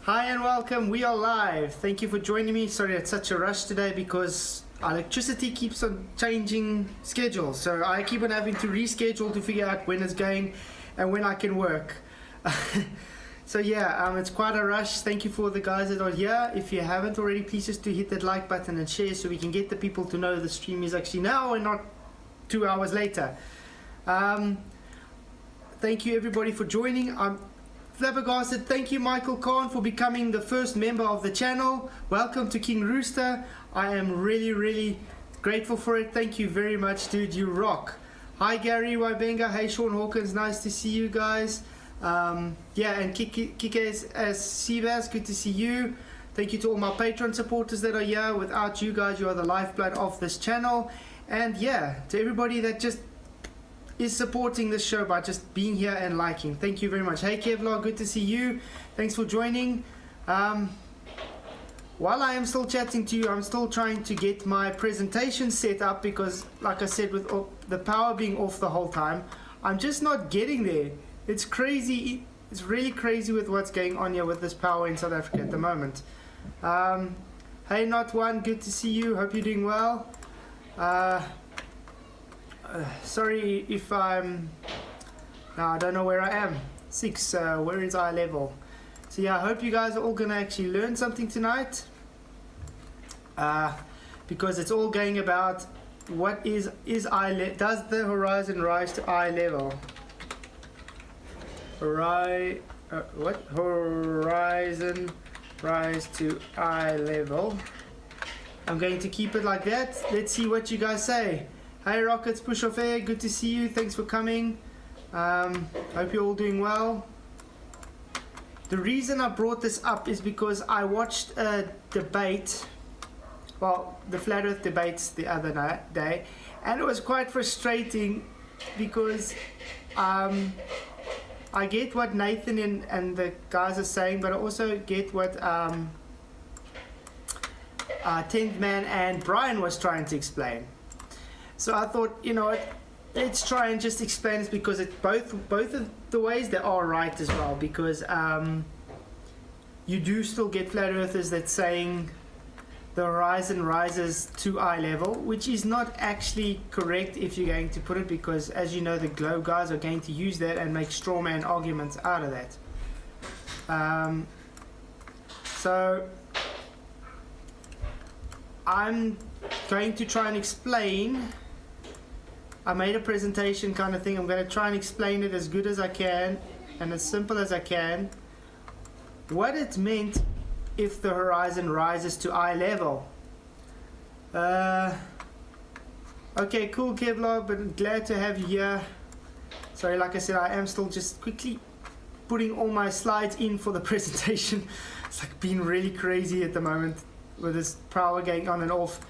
Hi and welcome, we are live. Thank you for joining me. Sorry it's such a rush today because electricity keeps on changing schedules. So I keep on having to reschedule to figure out when it's going and when I can work. So yeah, it's quite a rush. Thank you for the guys that are here. If you haven't already, please just do hit that like button and share so we can get the people to know the stream is actually now and not 2 hours later. Thank you everybody for joining. I'm flabbergasted. Thank you Michael Khan for becoming the first member of the channel. Welcome to King Rooster. I am really grateful for it. Thank you very much, dude. You rock. Hi Gary Wybenga. Hey Sean Hawkins. Nice to see you guys. Yeah, and Kike as Sivas, good to see you. Thank you to all my Patreon supporters that are here. Without you guys, you are the lifeblood of this channel. And yeah, to everybody that just is supporting this show by just being here and liking, thank you very much. Hey Kevlar, good to see you. Thanks for joining. While I am still chatting to you, I'm still trying to get my presentation set up because, like I said, with the power being off the whole time, I'm just not getting there. It's crazy. It's really crazy with what's going on here with this power in South Africa at the moment. Hey Not One, good to see you. Hope you're doing well. Sorry if I'm... No, I don't know where I am. 6, where is eye level? So yeah, I hope you guys are all going to actually learn something tonight. Because it's all going about what is eye level. Does the horizon rise to eye level? What? Horizon rise to eye level. I'm going to keep it like that. Let's see what you guys say. Hey Rockets, Push Off Air, good to see you. Thanks for coming. Hope you're all doing well. The reason I brought this up is because I watched a debate, well, the Flat Earth debates the other day, and it was quite frustrating because I get what Nathan and the guys are saying, but I also get what 10th Man and Brian was trying to explain. So I thought, you know what, let's try and just explain this because it both of the ways they are right as well, because you do still get flat earthers that's saying the horizon rises to eye level, which is not actually correct if you're going to put it, because as you know, the globe guys are going to use that and make straw man arguments out of that. So I'm going to try and explain. I made a presentation kind of thing. I'm going to try and explain it as good as I can and as simple as I can, what it meant if the horizon rises to eye level. Okay, cool Kevlar, but glad to have you here. Sorry, like I said, I am still just quickly putting all my slides in for the presentation. It's like been really crazy at the moment with this power going on and off.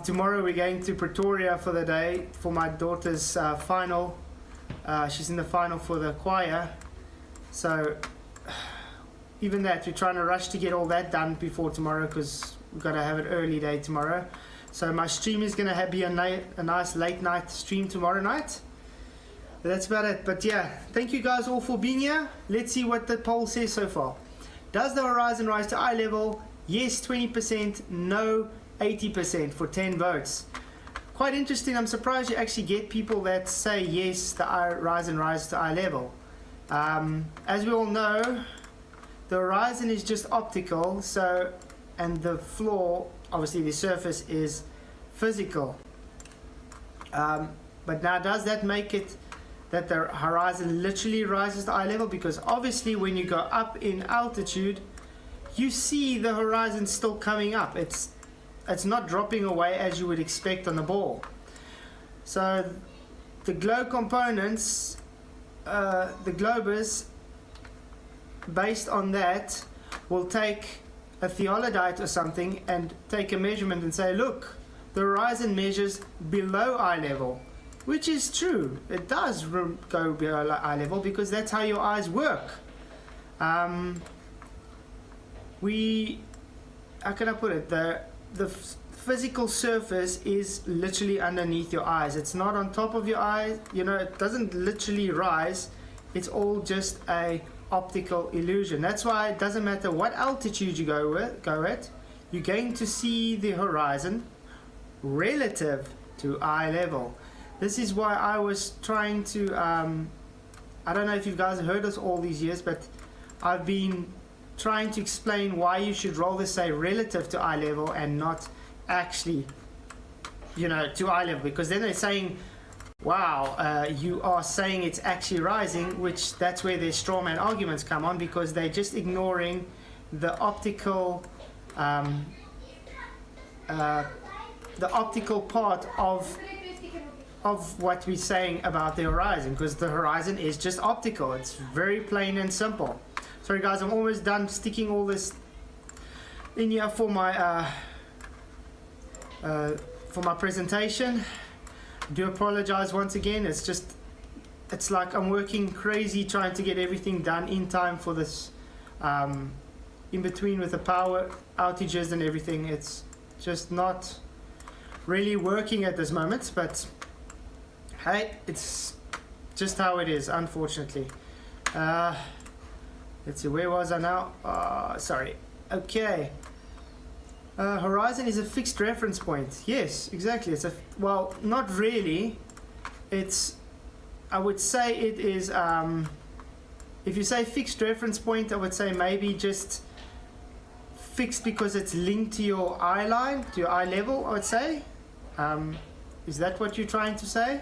Tomorrow we're going to Pretoria for the day for my daughter's final. She's in the final for the choir. So even that, we're trying to rush to get all that done before tomorrow because we've got to have an early day tomorrow. So my stream is going to be a nice late night stream tomorrow night. But that's about it. But yeah, thank you guys all for being here. Let's see what the poll says so far. Does the horizon rise to eye level? Yes, 20%. No, 80% for 10 votes. Quite interesting. I'm surprised you actually get people that say yes, the horizon rises to eye level. As we all know, the horizon is just optical, so, and the floor, obviously the surface, is physical. But now, does that make it that the horizon literally rises to eye level? Because obviously when you go up in altitude, you see the horizon still coming up. It's not dropping away as you would expect on the ball. So the globe components, the globers, based on that, will take a theodolite or something and take a measurement and say, look, the horizon measures below eye level, which is true. It does go below eye level because that's how your eyes work. How can I put it? The physical surface is literally underneath your eyes. It's not on top of your eyes. You know, it doesn't literally rise. It's all just a optical illusion. That's why it doesn't matter what altitude you go at, you're going to see the horizon relative to eye level. This is why I was trying to, I don't know if you guys have heard us all these years, but I've been trying to explain why you should rather say relative to eye level and not actually, you know, to eye level, because then they're saying, wow, you are saying it's actually rising, which that's where their straw man arguments come on, because they're just ignoring the optical part of what we're saying about the horizon, because the horizon is just optical. It's very plain and simple. Sorry guys, I'm almost done sticking all this in here for my presentation. I do apologize once again. It's like I'm working crazy trying to get everything done in time for this, in between with the power outages and everything. It's just not really working at this moment, but hey, it's just how it is, unfortunately. Let's see, where was I now? Sorry. Okay. Horizon is a fixed reference point. Yes, exactly. It's well, not really. I would say it is, if you say fixed reference point, I would say maybe just fixed because it's linked to your eye line, to your eye level, I would say. Is that what you're trying to say?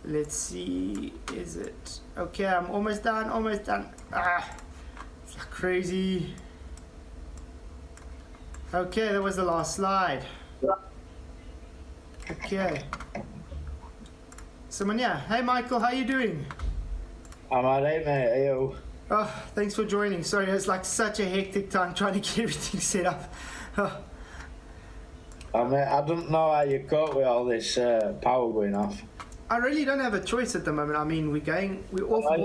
Let's see, is it? Okay, I'm almost done, it's like crazy. Okay, that was the last slide. Okay. Someone, yeah. Hey Michael, how you doing? I'm alright, mate. Are you? Oh, thanks for joining. Sorry, it's like such a hectic time trying to get everything set up. I don't know how you cope with all this power going off. I really don't have a choice at the moment. I mean, we're off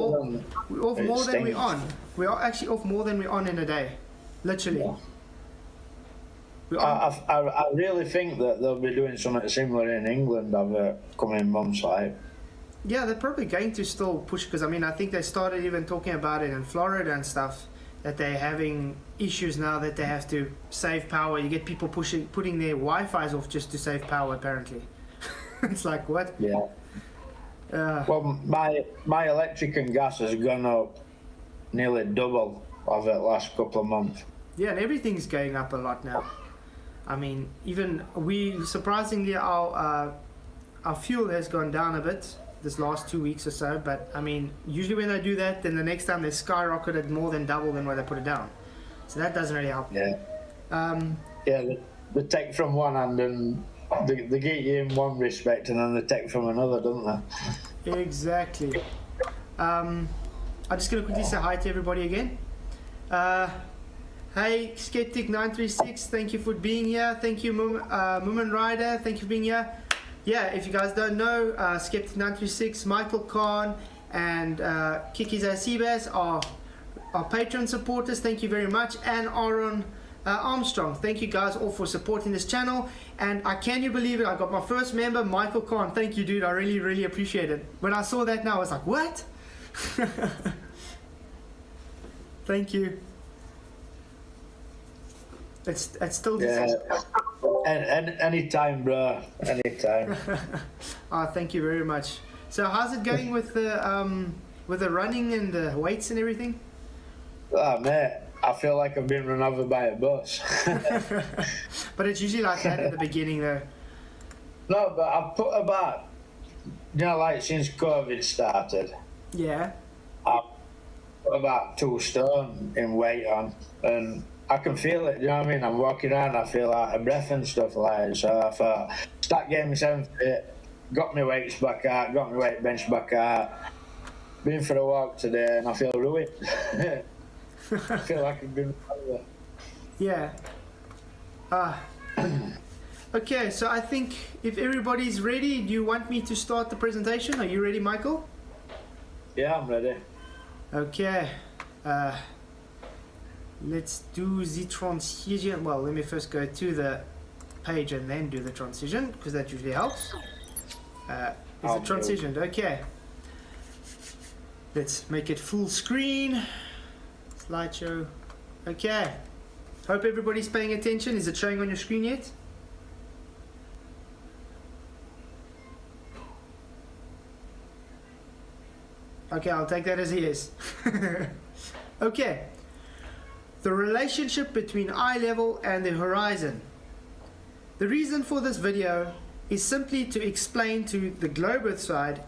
more than we're on. We are actually off more than we're on in a day, literally. Yeah. I really think that they'll be doing something similar in England over coming months, like. Yeah, they're probably going to still push, because I mean, I think they started even talking about it in Florida and stuff, that they're having issues now that they have to save power. You get people putting their Wi-Fi's off just to save power, apparently. It's like, what? Yeah. Well, my electric and gas has gone up nearly double over the last couple of months. Yeah, and everything's going up a lot now. I mean, even surprisingly, our fuel has gone down a bit this last 2 weeks or so. But I mean, usually when they do that, then the next time they skyrocketed more than double than where they put it down. So that doesn't really help. Yeah. Yeah, they take from one hand and they get you in one respect, and then they take from another, don't they? Exactly. I'm just going to quickly say hi to everybody again. Hey, Skeptic936, thank you for being here. Thank you, Moomin Rider, thank you for being here. Yeah, if you guys don't know, Skeptic936, Michael Khan, and Kiki's Seabass are Patreon supporters. Thank you very much. And Aaron Armstrong, thank you guys all for supporting this channel. And can you believe it, I got my first member, Michael Khan. Thank you, dude. I really, really appreciate it. When I saw that now, I was like, what? Thank you. It's still just... Yeah. Anytime, bro. Anytime. Oh, thank you very much. So how's it going with the running and the weights and everything? Oh, mate, I feel like I've been run over by a bus. But it's usually like that at the beginning, though. No, but I've put about, like since COVID started. Yeah. I've put about 2 stone in weight on, and I can feel it, you know what I mean? I'm walking around, I feel out of breath and stuff like that. So I thought, start getting myself fit, got my weights back out, got my weight bench back out, been for a walk today, and I feel ruined. I feel like I've been over. Yeah. Okay, so I think if everybody's ready, do you want me to start the presentation? Are you ready, Michael? Yeah, I'm ready. Okay. Let's do the transition. Well, let me first go to the page and then do the transition, because that usually helps. Is it transitioned? Okay. Let's make it full screen. Slideshow. Okay. Hope everybody's paying attention. Is it showing on your screen yet? Okay, I'll take that as a yes. Okay. The relationship between eye level and the horizon. The reason for this video is simply to explain to the globe earth side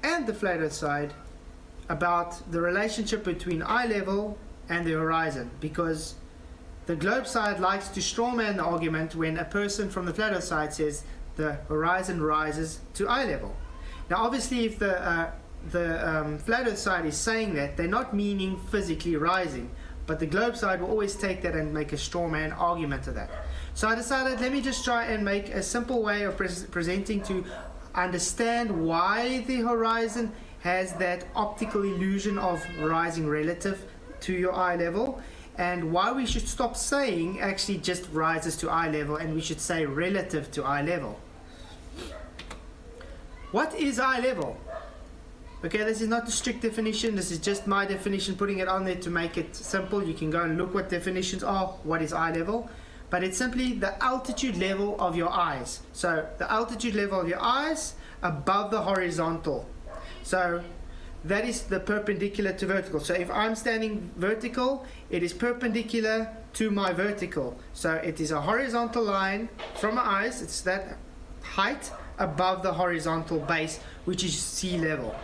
and the flat earth side about the relationship between eye level and the horizon, because the globe side likes to strawman the argument when a person from the flat earth side says the horizon rises to eye level. Now obviously if the flat earth side is saying that, they're not meaning physically rising, but the globe side will always take that and make a strawman argument of that. So I decided, let me just try and make a simple way of presenting to understand why the horizon has that optical illusion of rising relative to your eye level, and why we should stop saying actually just rises to eye level and we should say relative to eye level. What is eye level? Okay, this is not the strict definition, this is just my definition, putting it on there to make it simple. You can go and look what definitions are, what is eye level, but it's simply the altitude level of your eyes. So the altitude level of your eyes above the horizontal. So that is the perpendicular to vertical. So if I'm standing vertical, it is perpendicular to my vertical. So it is a horizontal line from my eyes, it's that height above the horizontal base, which is sea level.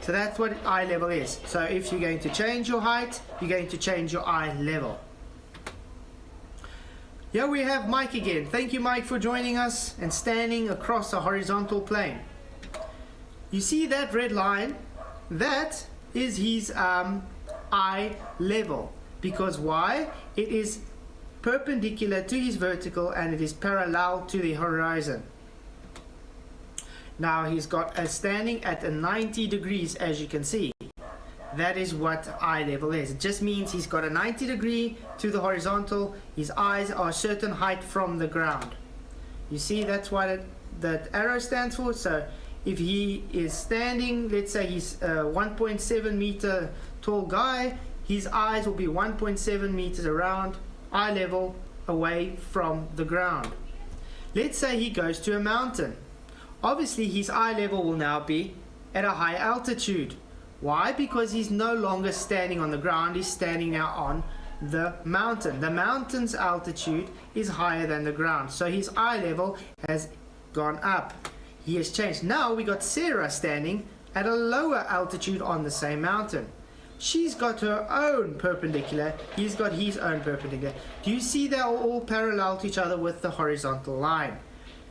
So that's what eye level is. So if you're going to change your height, you're going to change your eye level. Here we have Mike again. Thank you, Mike, for joining us and standing across a horizontal plane. You see that red line? That is his eye level. Because why? It is perpendicular to his vertical and it is parallel to the horizon. Now he's got a standing at a 90 degrees, as you can see. That is what eye level is. It just means he's got a 90 degree to the horizontal. His eyes are a certain height from the ground. You see, that's what that arrow stands for. So if he is standing, let's say he's a 1.7 meter tall guy, his eyes will be 1.7 meters around, eye level, away from the ground. Let's say he goes to a mountain. Obviously his eye level will now be at a high altitude. Why? Because he's no longer standing on the ground, he's standing now on the mountain. The mountain's altitude is higher than the ground, so his eye level has gone up. He has changed. Now we got Sarah standing at a lower altitude on the same mountain. She's got her own perpendicular, he's got his own perpendicular. Do you see they're all parallel to each other with the horizontal line?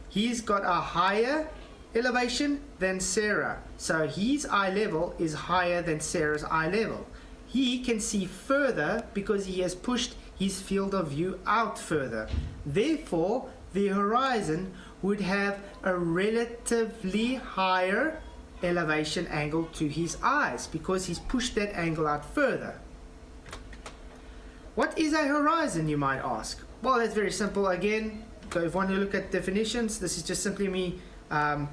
He's got a higher elevation than Sarah, so his eye level is higher than Sarah's eye level. He can see further because he has pushed his field of view out further. Therefore, the horizon would have a relatively higher elevation angle to his eyes because he's pushed that angle out further. What is a horizon, you might ask? Well, that's very simple. Again, so if you want to look at definitions, this is just simply me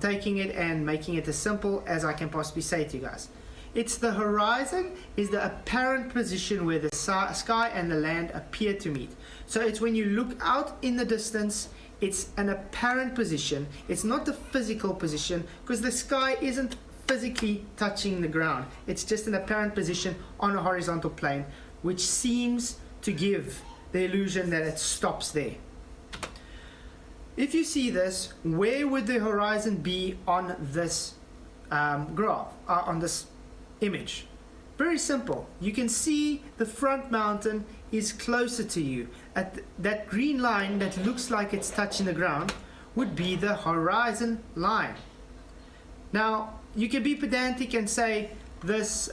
taking it and making it as simple as I can possibly say to you guys. It's the horizon is the apparent position where the sky and the land appear to meet. So it's when you look out in the distance, it's an apparent position. It's not the physical position because the sky isn't physically touching the ground. It's just an apparent position on a horizontal plane, which seems to give the illusion that it stops there. If you see this, where would the horizon be on this graph, on this image? Very simple. You can see the front mountain is closer to you. That green line that looks like it's touching the ground would be the horizon line. Now, you can be pedantic and say this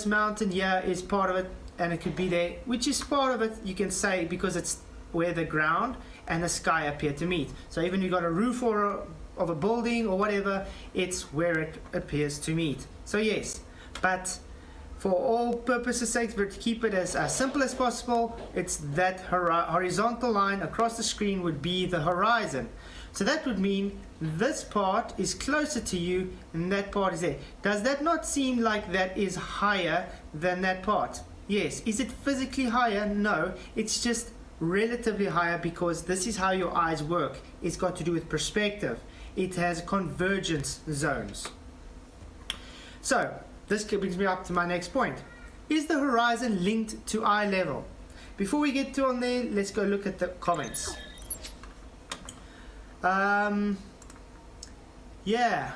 mountain here is part of it and it could be there, which is part of it, you can say, because it's where the ground and the sky appear to meet. So even you got a roof of a building or whatever, it's where it appears to meet. So yes, but for all purposes' sake, to keep it as simple as possible, it's that horizontal line across the screen would be the horizon. So that would mean this part is closer to you and that part is there. Does that not seem like that is higher than that part? Yes. Is it physically higher? No. It's just relatively higher because this is how your eyes work. It's got to do with perspective. It has convergence zones. So this brings me up to my next point. Is the horizon linked to eye level? Before we get to on there, let's go look at the comments. Yeah.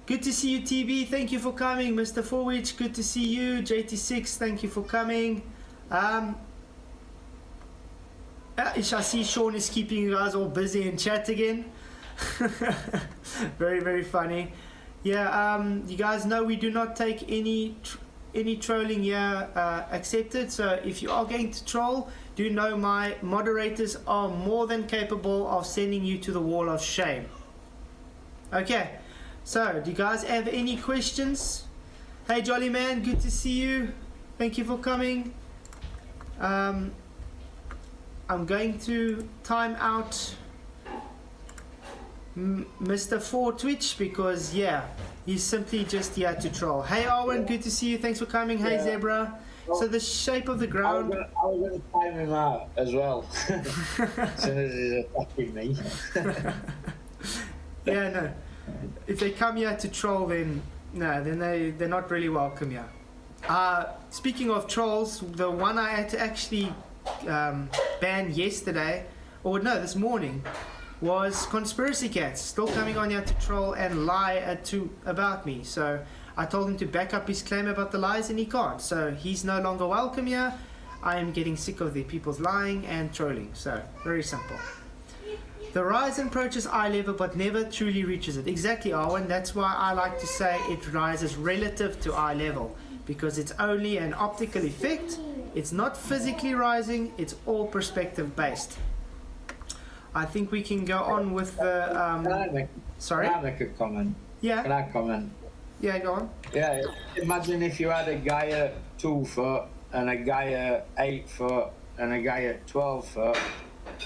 Good to see you, TB. Thank you for coming. Mr. Forwich, good to see you. JT6, thank you for coming. I see Sean is keeping you guys all busy in chat again. Very, very funny. Yeah, you guys know we do not take any trolling here accepted. So if you are going to troll, do know my moderators are more than capable of sending you to the wall of shame. Okay, so do you guys have any questions? Hey Jolly Man, good to see you. Thank you for coming. I'm going to time out Mr. 4 Twitch because yeah, he's simply just here to troll. Hey Arwen, good to see you. Thanks for coming. Hey Zebra. So the shape of the ground. I was going to time him out as well. As soon as he's attacking me. Yeah, no. If they come here to troll, then no, then they're not really welcome here. Speaking of trolls, the one I had to actually ban yesterday, or no, this morning, was Conspiracy Cats, still coming on here to troll and lie about me. So I told him to back up his claim about the lies and he can't. So he's no longer welcome here. I am getting sick of the people's lying and trolling. So very simple. The horizon approaches eye level but never truly reaches it. Exactly, Arwen. That's why I like to say it rises relative to eye level, because it's only an optical effect. It's not physically rising. It's all perspective based. I think we can go on with the. Sorry? Can I make a comment? Yeah. Can I comment? Yeah, go on. Yeah, imagine if you had a guy at 2 foot and a guy at 8 foot and a guy at 12 foot.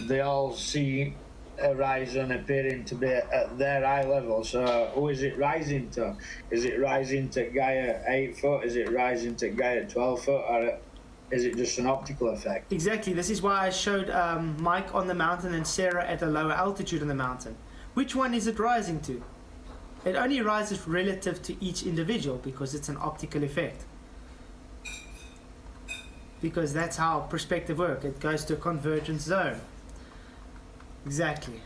They all see a horizon appearing to be at their eye level. So who is it rising to? Is it rising to guy at 8 foot? Is it rising to guy at 12 foot? Or is it just an optical effect? Exactly. This is why I showed Mike on the mountain and Sarah at a lower altitude on the mountain. Which one is it rising to? It only rises relative to each individual because it's an optical effect. Because that's how perspective works. It goes to a convergence zone. Exactly.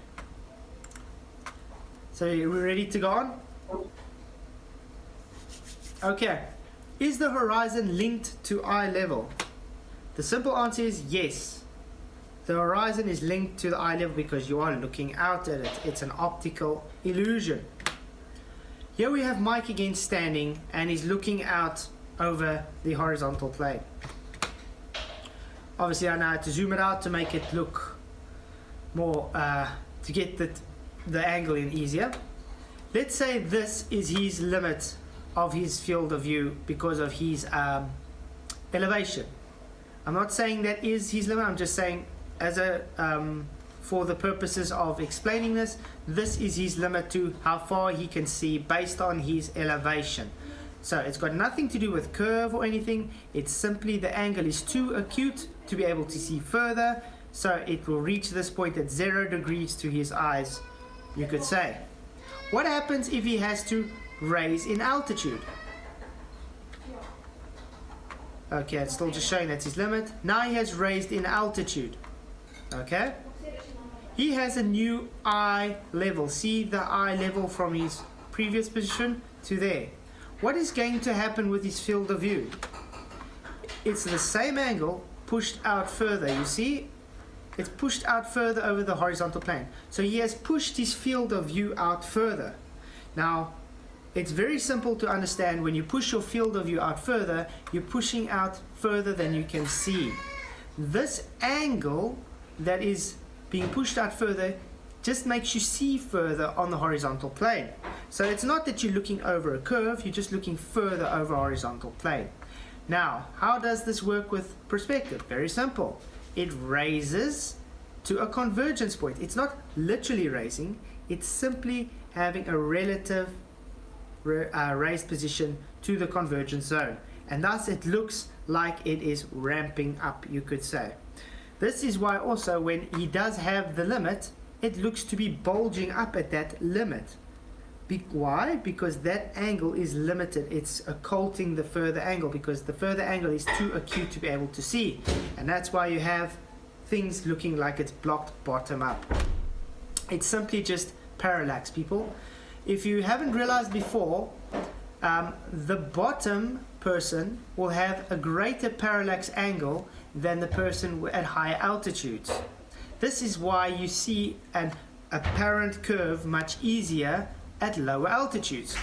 So we're ready to go on? Okay. Is the horizon linked to eye level? The simple answer is yes. The horizon is linked to the eye level because you are looking out at it. It's an optical illusion. Here we have Mike again standing and he's looking out over the horizontal plane. Obviously I now have to zoom it out to make it look more, to get the angle in easier. Let's say this is his limit of his field of view because of his elevation. I'm not saying that is his limit, I'm just saying as a for the purposes of explaining this, this is his limit to how far he can see based on his elevation. So it's got nothing to do with curve or anything, it's simply the angle is too acute to be able to see further, so it will reach this point at 0 degrees to his eyes, you could say. What happens if he has to raise in altitude? Okay, it's still just showing that's his limit. Now he has raised in altitude. Okay? He has a new eye level. See the eye level from his previous position to there. What is going to happen with his field of view? It's the same angle pushed out further. You see? It's pushed out further over the horizontal plane. So he has pushed his field of view out further. Now, it's very simple to understand. When you push your field of view out further, you're pushing out further than you can see. This angle that is being pushed out further just makes you see further on the horizontal plane. So it's not that you're looking over a curve, you're just looking further over a horizontal plane. Now, how does this work with perspective? Very simple. It raises to a convergence point. It's not literally raising, it's simply having a relative raised position to the convergence zone, and thus it looks like it is ramping up, you could say. This is why also when he does have the limit, it looks to be bulging up at that limit. Why? Because that angle is limited. It's occulting the further angle, because the further angle is too acute to be able to see, and that's why you have things looking like it's blocked bottom up. It's simply just parallax, people. If you haven't realized before, the bottom person will have a greater parallax angle than the person at higher altitudes. This is why you see an apparent curve much easier at lower altitudes.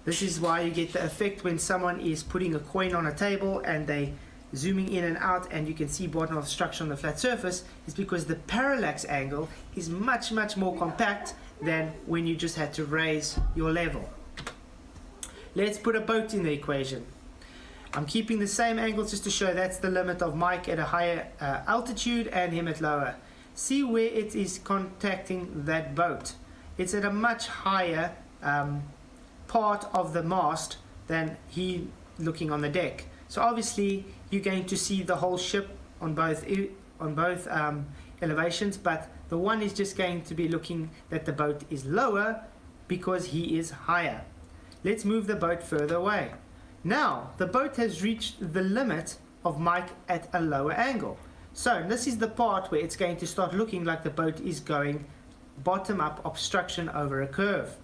This is why you get the effect when someone is putting a coin on a table and they zooming in and out and you can see bottom of the structure on the flat surface, is because the parallax angle is much more compact than when you just had to raise your level. Let's put a boat in the equation. I'm keeping the same angle just to show that's the limit of Mike at a higher altitude and him at lower. See where it is contacting that boat. It's at a much higher part of the mast than he looking on the deck. So obviously you're going to see the whole ship on both elevations, but the one is just going to be looking that the boat is lower because he is higher. Let's move the boat further away. Now the boat has reached the limit of Mike at a lower angle. So this is the part where it's going to start looking like the boat is going bottom up obstruction over a curve.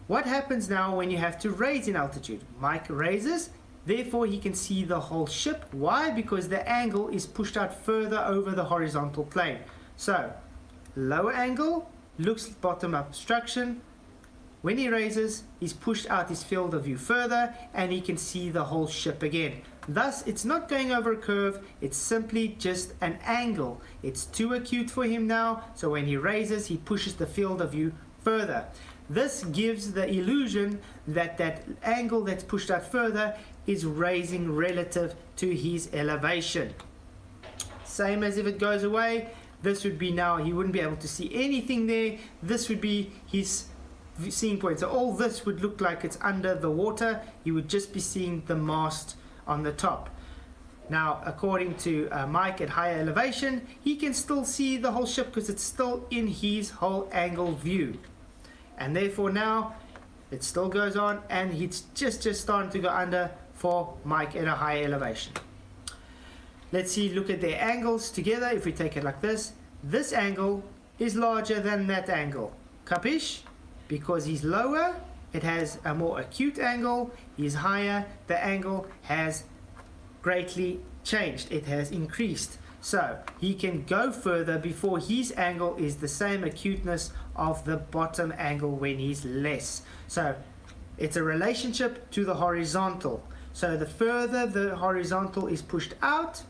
What happens now when you have to raise in altitude? Mike raises, therefore he can see the whole ship. Why? Because the angle is pushed out further over the horizontal plane. So lower angle looks bottom up obstruction. When he raises, he's pushed out his field of view further and he can see the whole ship again. Thus, it's not going over a curve, it's simply just an angle. It's too acute for him now, so when he raises, he pushes the field of view further. This gives the illusion that that angle that's pushed out further is raising relative to his elevation. Same as if it goes away, this would be now, he wouldn't be able to see anything there. This would be his seeing point. So all this would look like it's under the water. You would just be seeing the mast on the top. Now according to Mike at higher elevation, he can still see the whole ship because it's still in his whole angle view, and therefore now it still goes on and it's just starting to go under for Mike at a higher elevation. Let's see, look at their angles together. If we take it like this angle is larger than that angle. Capish? Because he's lower, it has a more acute angle. He's higher, the angle has greatly changed. It has increased. So he can go further before his angle is the same acuteness of the bottom angle when he's less. So it's a relationship to the horizontal. So the further the horizontal is pushed out,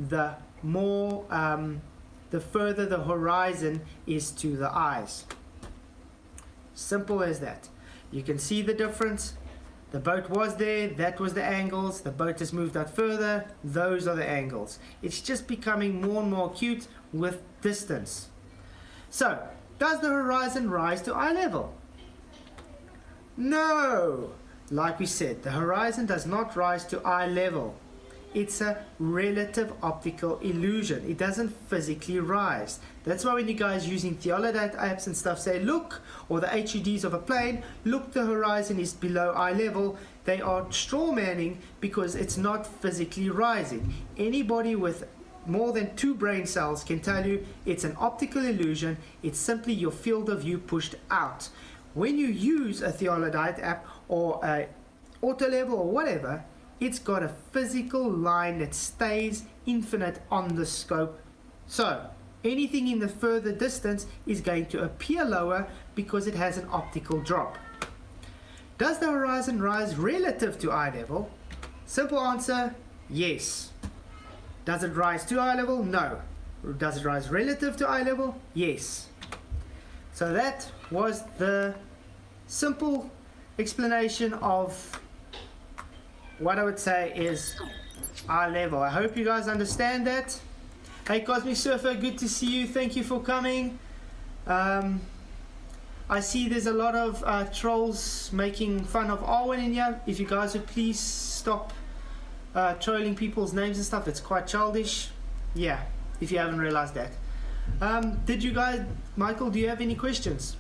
the more, the further the horizon is to the eyes. Simple as that. You can see the difference. The boat was there, that was the angles. The boat has moved out further, those are the angles. It's just becoming more and more acute with distance. So, does the horizon rise to eye level? No! Like we said, the horizon does not rise to eye level. It's a relative optical illusion. It doesn't physically rise. That's why when you guys using theodolite apps and stuff say, look, or the HUDs of a plane, look, the horizon is below eye level, they are straw manning because it's not physically rising. Anybody with more than 2 brain cells can tell you it's an optical illusion. It's simply your field of view pushed out. When you use a theodolite app or a auto level or whatever, it's got a physical line that stays infinite on the scope. So anything in the further distance is going to appear lower because it has an optical drop. Does the horizon rise relative to eye level? Simple answer, yes. Does it rise to eye level? No. Does it rise relative to eye level? Yes. So that was the simple explanation of what I would say is eye level. I hope you guys understand that. Hey Cosmic Surfer, good to see you. Thank you for coming. I see there's a lot of trolls making fun of Arwen in here. If you guys would please stop trolling people's names and stuff, it's quite childish. Yeah, if you haven't realized that. Did you guys, Michael, do you have any questions?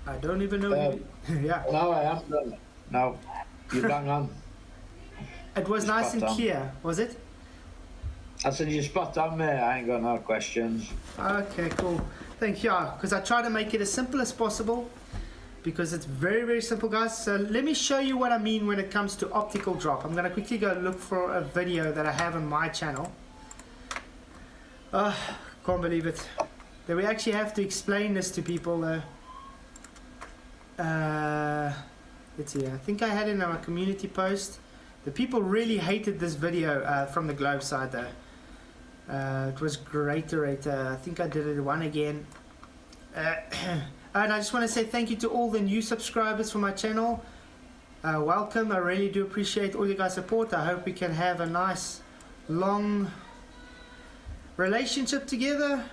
I don't even know. Yeah. No, I haven't done it. No, you bang on. It was nice and clear, was it? I said you're spot on, mate. I ain't got no questions. Okay, cool. Thank you. Because I try to make it as simple as possible, because it's very, very simple, guys. So let me show you what I mean when it comes to optical drop. I'm going to quickly go look for a video that I have on my channel. Can't believe it. That we actually have to explain this to people. Let's see. I think I had it in our community post. The people really hated this video from the Globe side, though. It was great. I think I did it one again. And I just want to say thank you to all the new subscribers for my channel. Welcome. I really do appreciate all you guys' support. I hope we can have a nice, long relationship together.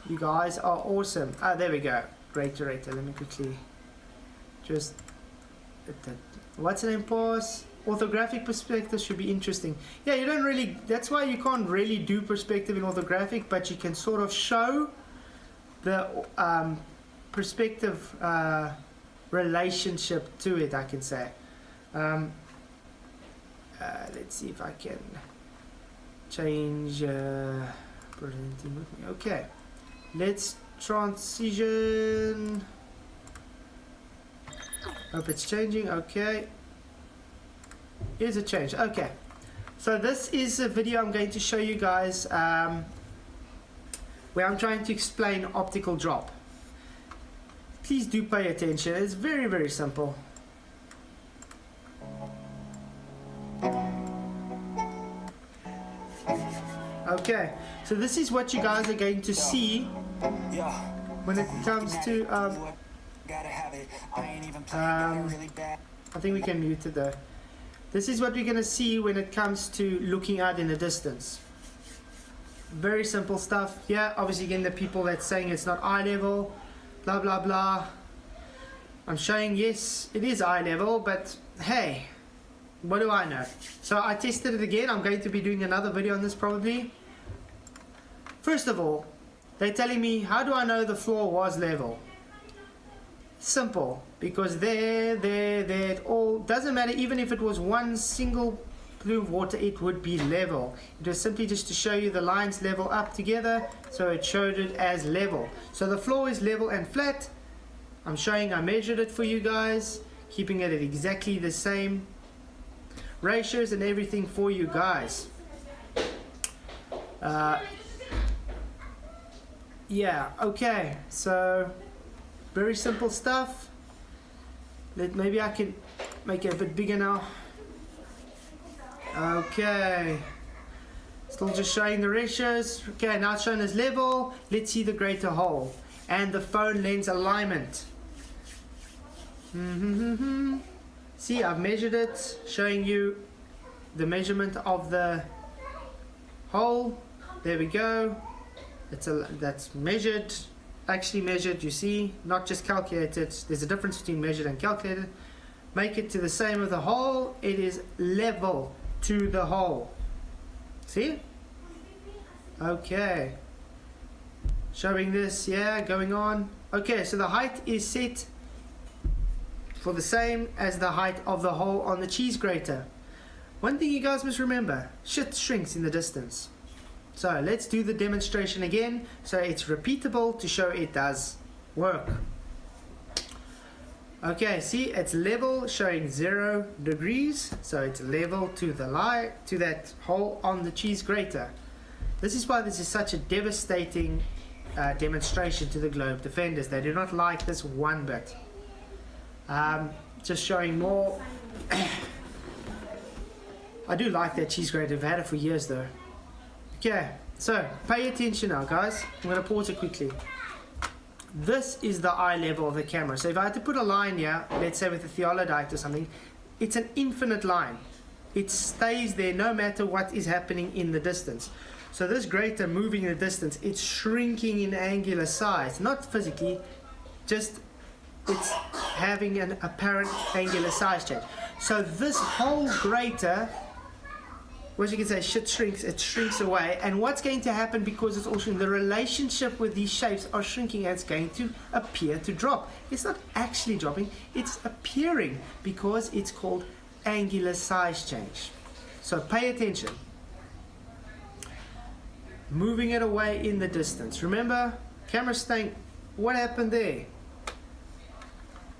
You guys are awesome. There we go. Great. Let me quickly just... What's the name? Pause. Orthographic perspective should be interesting. Yeah, you don't really... That's why you can't really do perspective in orthographic, but you can sort of show the perspective relationship to it, I can say. Let's see if I can change... Okay. Let's transition... Hope it's changing. Okay. Here's a change. Okay. So this is a video I'm going to show you guys where I'm trying to explain optical drop. Please do pay attention. It's very, very simple. Okay. So this is what you guys are going to see when it comes to I think we can mute it though. This is what we're going to see when it comes to looking out in the distance. Very simple stuff. Yeah, obviously again the people that's saying it's not eye level, blah blah blah. I'm showing yes, it is eye level, but hey, what do I know? So I tested it again. I'm going to be doing another video on this probably. First of all, they're telling me, how do I know the floor was level? Simple, because there, it all doesn't matter. Even if it was one single plume of water, it would be level. It was simply just to show you the lines level up together, so it showed it as level. So the floor is level and flat. I'm showing I measured it for you guys, keeping it at exactly the same ratios and everything for you guys. Yeah, okay, so very simple stuff. Maybe I can make it a bit bigger now. Okay, still just showing the ratios. Okay, now it's shown as level. Let's see the greater whole and the phone lens alignment. See, I've measured it, showing you the measurement of the hole. There we go. That's measured, actually measured, you see, not just calculated. There's a difference between measured and calculated. Make it to the same with the hole. It is level to the hole. See? Okay. Showing this, yeah, going on. Okay, so the height is set for the same as the height of the hole on the cheese grater. One thing you guys must remember, shit shrinks in the distance. So let's do the demonstration again, so it's repeatable to show it does work. Okay, see, it's level, showing 0 degrees, so it's level to the light, to that hole on the cheese grater. This is why this is such a devastating demonstration to the Globe defenders. They do not like this one bit. Just showing more. I do like that cheese grater. I've had it for years though. Okay, so pay attention now, guys. I'm going to pause it quickly. This is the eye level of the camera. So if I had to put a line here, let's say with a theodolite or something, it's an infinite line. it stays there no matter what is happening in the distance. So this greater moving in the distance, it's shrinking in angular size, not physically, just it's having an apparent angular size change. So this whole greater, what you can say, shit shrinks, it shrinks away. And what's going to happen, because it's all shrinking, the relationship with these shapes are shrinking, and it's going to appear to drop. It's not actually dropping, it's appearing, because it's called angular size change. So pay attention. Moving it away in the distance. Remember, camera staying, what happened there?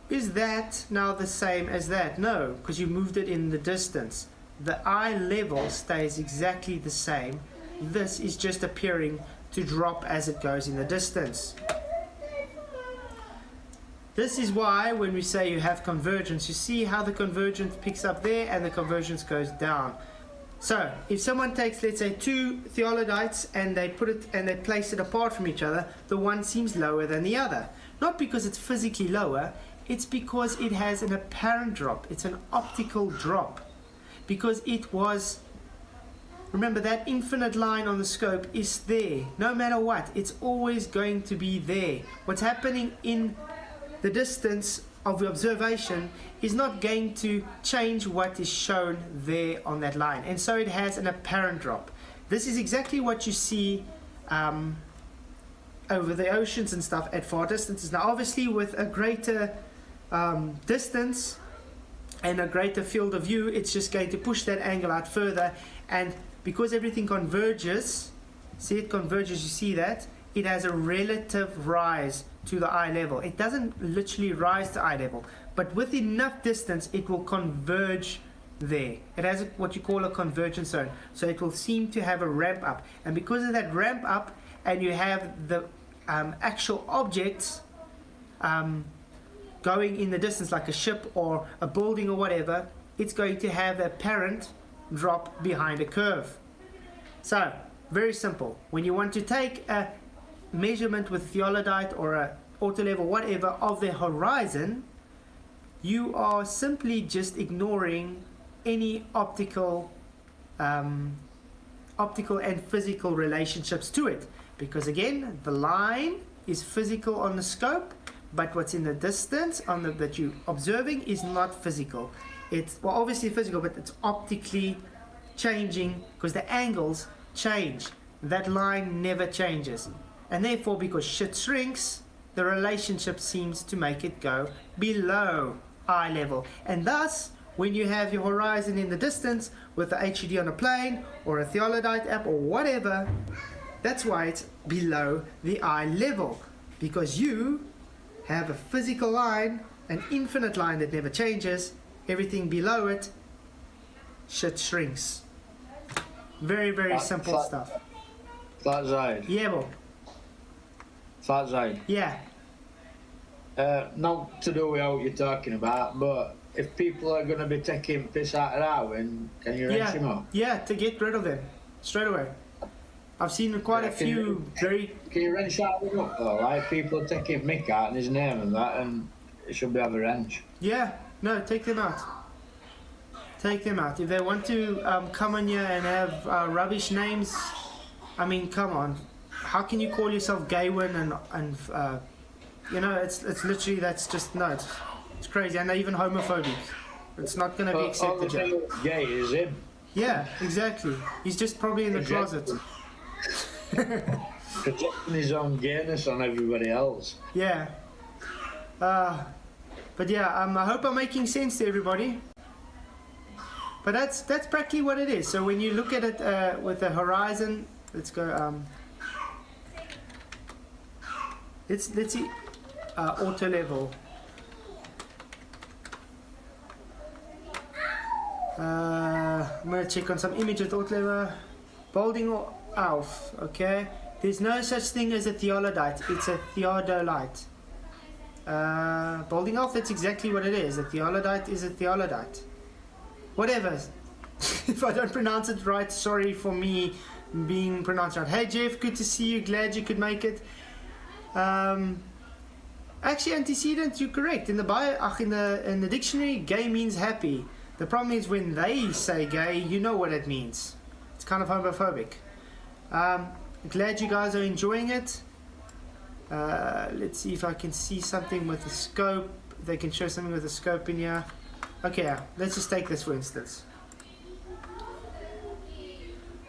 Is that now the same as that? No, because you moved it in the distance. The eye level stays exactly the same. This is just appearing to drop as it goes in the distance. This is why when we say you have convergence, you see how the convergence picks up there and the convergence goes down. So if someone takes, let's say, two theodolites and they put it and they place it apart from each other, the one seems lower than the other. Not because it's physically lower, it's because it has an apparent drop. It's an optical drop. Because it was, remember, that infinite line on the scope is there. No matter what, it's always going to be there. What's happening in the distance of the observation is not going to change what is shown there on that line. And so it has an apparent drop. This is exactly what you see over the oceans and stuff at far distances. Now obviously with a greater distance and a greater field of view, it's just going to push that angle out further, and because everything converges, see it converges, you see that it has a relative rise to the eye level. It doesn't literally rise to eye level, but with enough distance it will converge there. It has what you call a convergence zone, so it will seem to have a ramp up, and because of that ramp up, and you have the actual objects going in the distance like a ship or a building or whatever, it's going to have the apparent drop behind a curve. So very simple. When you want to take a measurement with theodolite or a auto level whatever of the horizon, you are simply just ignoring any optical and physical relationships to it, because again the line is physical on the scope, but what's in the distance on the that you're observing is not physical. It's, well, obviously physical, but it's optically changing because the angles change. That line never changes, and therefore because shit shrinks, the relationship seems to make it go below eye level. And thus when you have your horizon in the distance with the HUD on a plane or a theodolite app or whatever, that's why it's below the eye level, because you have a physical line, an infinite line that never changes. Everything below it, shit shrinks. Very, very simple stuff. Flat side. Yeah, bro. Flat side. Yeah. Not to do with what you're talking about, but if people are going to be taking piss out of that one, can you wrench them up? Yeah, to get rid of them straight away. I've seen quite a few very... Can you wrench that one up though? Like people are taking Mick out and his name and that, and it should be have a wrench. Yeah, no, take them out. Take them out. If they want to come on here and have rubbish names, I mean, come on. How can you call yourself Gaywin and you know, it's literally, that's just, no, it's crazy, and they're even homophobic. It's not going to be accepted. Gay is him. Yeah, exactly. He's just probably in the closet. Projecting his own gayness on everybody else. Yeah. But yeah, I hope I'm making sense to everybody. But that's practically what it is. So when you look at it with the horizon, let's go. Let's see. Auto level. I'm gonna check on some images. Auto level. Bolding or Alf. Okay. There's no such thing as a theodolite. It's a theodolite. Bolding Alf. That's exactly what it is. A theodolite is a theodolite. Whatever. If I don't pronounce it right, sorry for me being pronounced right. Hey Jeff, good to see you. Glad you could make it. Actually, antecedent, you're correct. In the bio, in the dictionary, gay means happy. The problem is when they say gay, you know what it means. It's kind of homophobic. Glad you guys are enjoying it. Let's see if I can see something with the scope. They can show something with the scope in here. Okay, let's just take this for instance.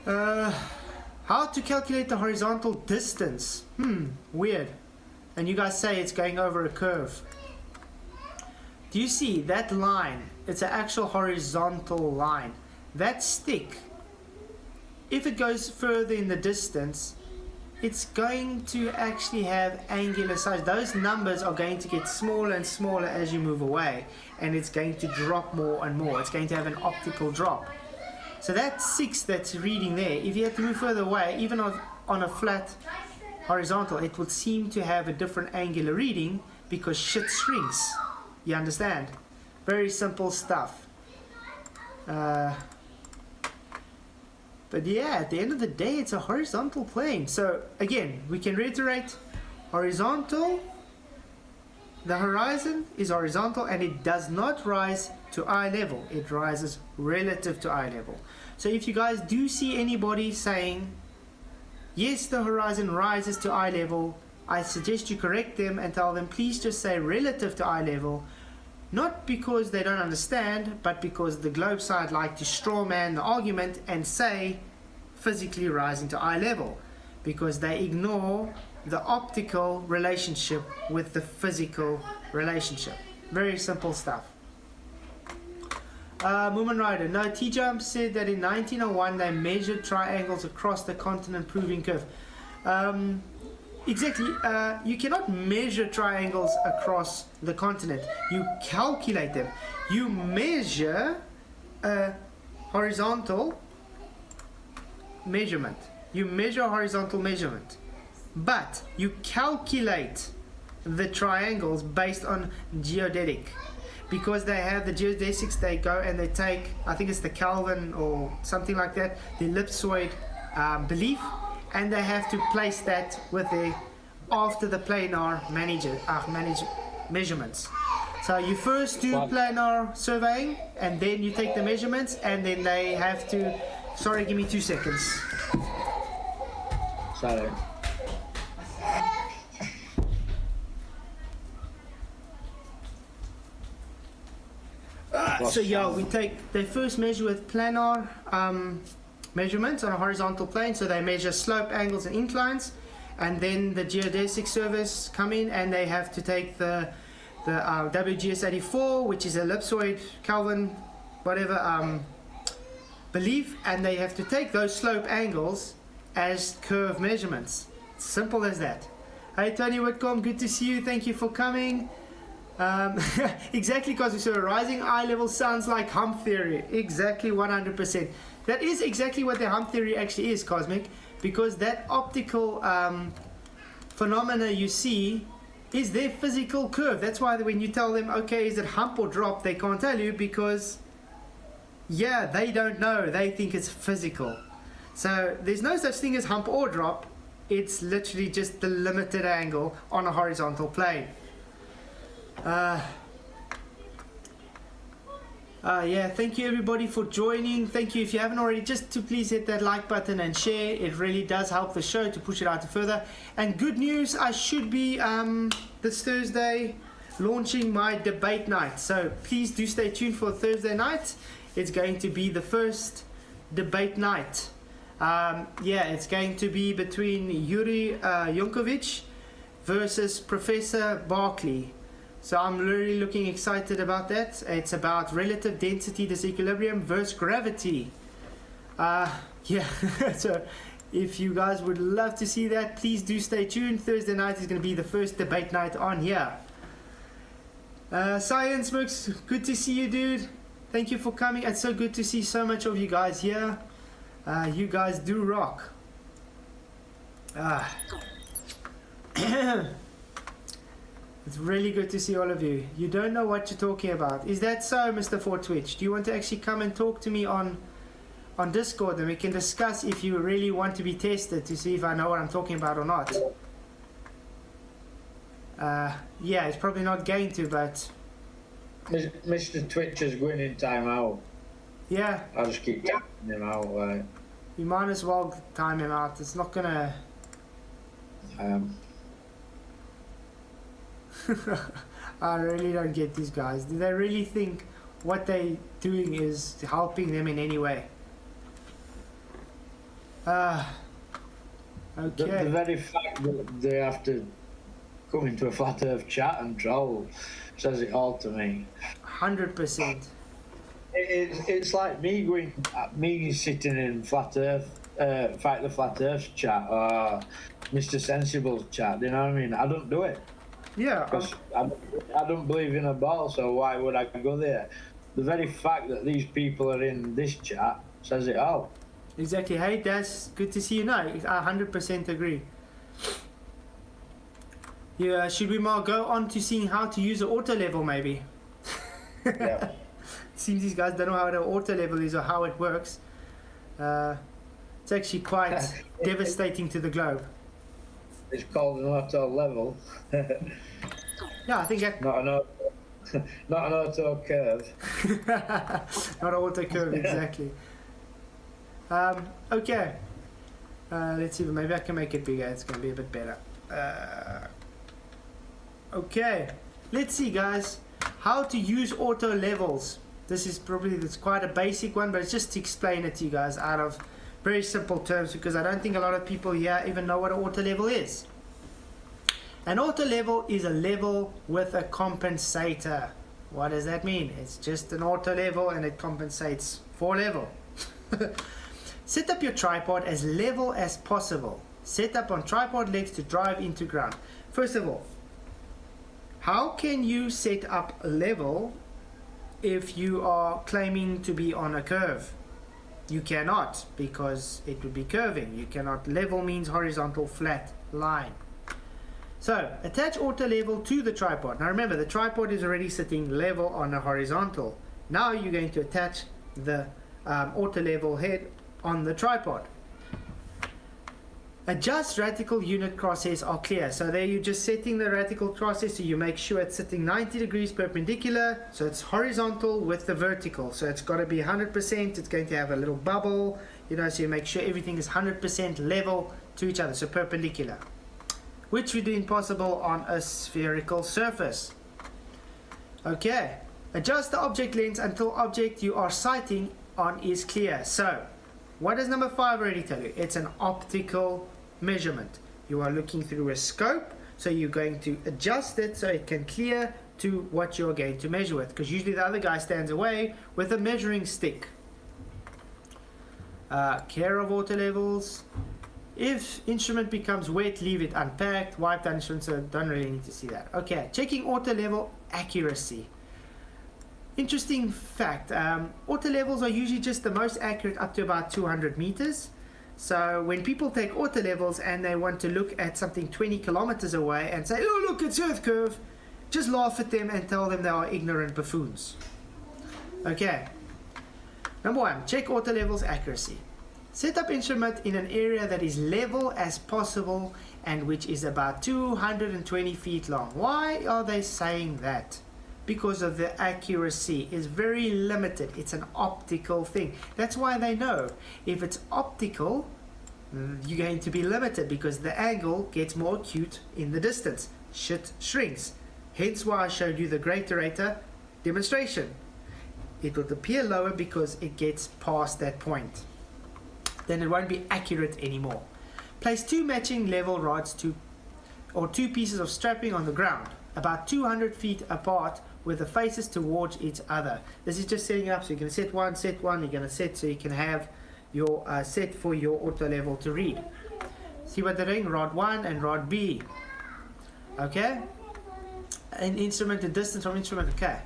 How to calculate the horizontal distance? Weird. And you guys say it's going over a curve. Do you see that line? It's an actual horizontal line. That stick, if it goes further in the distance, it's going to actually have angular size. Those numbers are going to get smaller and smaller as you move away, and it's going to drop more and more. It's going to have an optical drop. So that 6 that's reading there, if you have to move further away, even on a flat horizontal, it would seem to have a different angular reading because shit shrinks. You understand? Very simple stuff. But yeah, at the end of the day, it's a horizontal plane. So again, we can reiterate, horizontal, the horizon is horizontal and it does not rise to eye level. It rises relative to eye level. So if you guys do see anybody saying, yes, the horizon rises to eye level, I suggest you correct them and tell them, please just say relative to eye level. Not because they don't understand, but because the globe side like to strawman the argument and say physically rising to eye level, because they ignore the optical relationship with the relationship. Very simple stuff. Moomin Rider, no, T-Jump said that in 1901 they measured triangles across the continent proving curve. Exactly, you cannot measure triangles across the continent. You calculate them. You measure a horizontal measurement. You measure a horizontal measurement. But you calculate the triangles based on geodetic. Because they have the geodesics, they go and they take, I think it's the Kelvin or something like that, the ellipsoid belief, and they have to place that with the after the planar measurements. So you first do planar surveying and then you take the measurements and then they have to, sorry, give me 2 seconds. Sorry. So yeah, they first measure with planar measurements on a horizontal plane. So they measure slope, angles and inclines, and then the geodesic service come in and they have to take the WGS84, which is ellipsoid Kelvin whatever belief, and they have to take those slope angles as curve measurements. Simple as that. Hey Tony Whitcomb, good to see you, thank you for coming. Exactly, Cosmic. So rising eye level sounds like hump theory. Exactly, 100%. That is exactly what the hump theory actually is, Cosmic, because that optical phenomena you see is their physical curve. That's why when you tell them, okay, is it hump or drop, they can't tell you because, yeah, they don't know. They think it's physical. So there's no such thing as hump or drop. It's literally just the limited angle on a horizontal plane. Yeah, thank you everybody for joining. Thank you. If you haven't already, just to please hit that like button and share. It really does help the show to push it out further. And good news, I should be this Thursday launching my debate night, so please do stay tuned for Thursday night. It's going to be the first debate night. Yeah, it's going to be between Yuri Yunkovich versus Professor Barkley. So I'm really looking excited about that. It's about relative density disequilibrium versus gravity. Yeah, so if you guys would love to see that, please do stay tuned. Thursday night is going to be the first debate night on here. Science Mooks, good to see you, dude. Thank you for coming. It's so good to see so much of you guys here. You guys do rock. It's really good to see all of you. You don't know what you're talking about. Is that so, Mr. For Twitch? Do you want to actually come and talk to me on Discord, and we can discuss if you really want to be tested to see if I know what I'm talking about or not? Yeah, it's probably not going to, but Mr. Twitcher's going in time out. Yeah. I'll just keep tapping him out. Like, You might as well time him out. It's not gonna... I really don't get these guys. Do they really think what they're doing is helping them in any way? Okay. The very fact that they have to come into a flat earth chat and troll says it all to me. 100%. It's like me sitting in flat earth, fight the flat earth chat or Mr. Sensible's chat. You know what I mean? I don't do it. Yeah. Because I don't believe in a ball, so why would I go there? The very fact that these people are in this chat says it all. Exactly. Hey, Daz, good to see you now. I 100% agree. Yeah, should we more go on to seeing how to use an auto level, maybe? Yeah. Seems these guys don't know how an auto level is or how it works. It's actually quite devastating to the globe. It's called an auto level. Yeah, I think that... Not an auto curve. Not an auto curve, exactly. Okay. Let's see, maybe I can make it bigger. It's going to be a bit better. Okay. Let's see, guys. How to use auto levels. This is it's quite a basic one, but it's just to explain it to you guys out of very simple terms, because I don't think a lot of people here even know what an auto level is. An auto level is a level with a compensator. What does that mean? It's just an auto level and it compensates for level. Set up your tripod as level as possible. Set up on tripod legs to drive into ground. First of all, how can you set up a level if you are claiming to be on a curve? You cannot, because it would be curving. You cannot. Level means horizontal flat line. So attach auto level to the tripod. Now remember, the tripod is already sitting level on a horizontal. Now you're going to attach the auto level head on the tripod. Adjust radical unit crosshairs are clear. So there you're just setting the radical crosshair, so you make sure it's sitting 90 degrees perpendicular, so it's horizontal with the vertical. So it's got to be 100%. It's going to have a little bubble, so you make sure everything is 100% level to each other, so perpendicular, which would be impossible on a spherical surface. Okay, adjust the object lens until object you are sighting on is clear. So what does number 5 already tell you? It's an optical measurement. You are looking through a scope, so you're going to adjust it so it can clear to what you're going to measure with, because usually the other guy stands away with a measuring stick. Care of auto levels. If instrument becomes wet, leave it unpacked. Wipe the instrument, so don't really need to see that. Okay, checking auto level accuracy. Interesting fact, auto levels are usually just the most accurate up to about 200 meters. So when people take auto levels and they want to look at something 20 kilometers away and say, oh look, it's Earth curve, just laugh at them and tell them they are ignorant buffoons. Okay, number 1, check auto levels accuracy. Set up instrument in an area that is level as possible and which is about 220 feet long. Why are they saying that? Because of the accuracy is very limited. It's an optical thing. That's why they know if it's optical, you're going to be limited because the angle gets more acute in the distance. Shit shrinks. Hence why I showed you the great iterator demonstration. It will appear lower because it gets past that point. Then it won't be accurate anymore. Place 2 matching level rods or 2 pieces of strapping on the ground, about 200 feet apart, with the faces towards each other. This is just setting up, so you're going to set one, you're going to set so you can have your set for your auto level to read. See what they're doing? Rod 1 and rod B. Okay? An instrument, the distance from instrument, okay.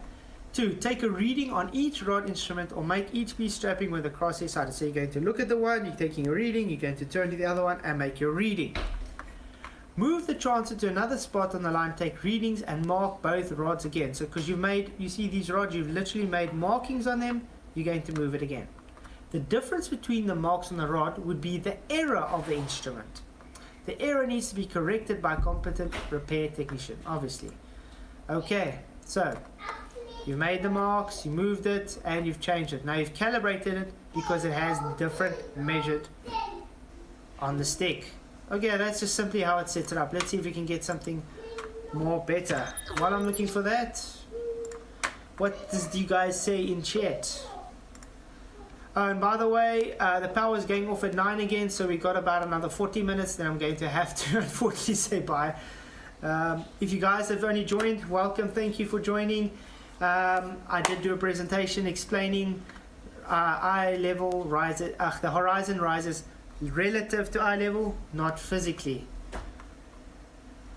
2, take a reading on each rod instrument or make each piece strapping with the crosshair side. So you're going to look at the one, you're taking a reading, you're going to turn to the other one and make your reading. Move the transfer to another spot on the line, take readings and mark both rods again. So because you see these rods, you've literally made markings on them, you're going to move it again. The difference between the marks on the rod would be the error of the instrument. The error needs to be corrected by a competent repair technician, obviously. Okay, so You've made the marks, you moved it, and you've changed it. Now you've calibrated it because it has different measured on the stick. Okay, that's just simply how it's set it up. Let's see if we can get something more better. While I'm looking for that, what do you guys say in chat? Oh, and by the way, the power is going off at 9 again, so we got about another 40 minutes. Then I'm going to have to unfortunately say bye. If you guys have only joined, welcome. Thank you for joining. I did do a presentation explaining eye level rises. The horizon rises relative to eye level, not physically.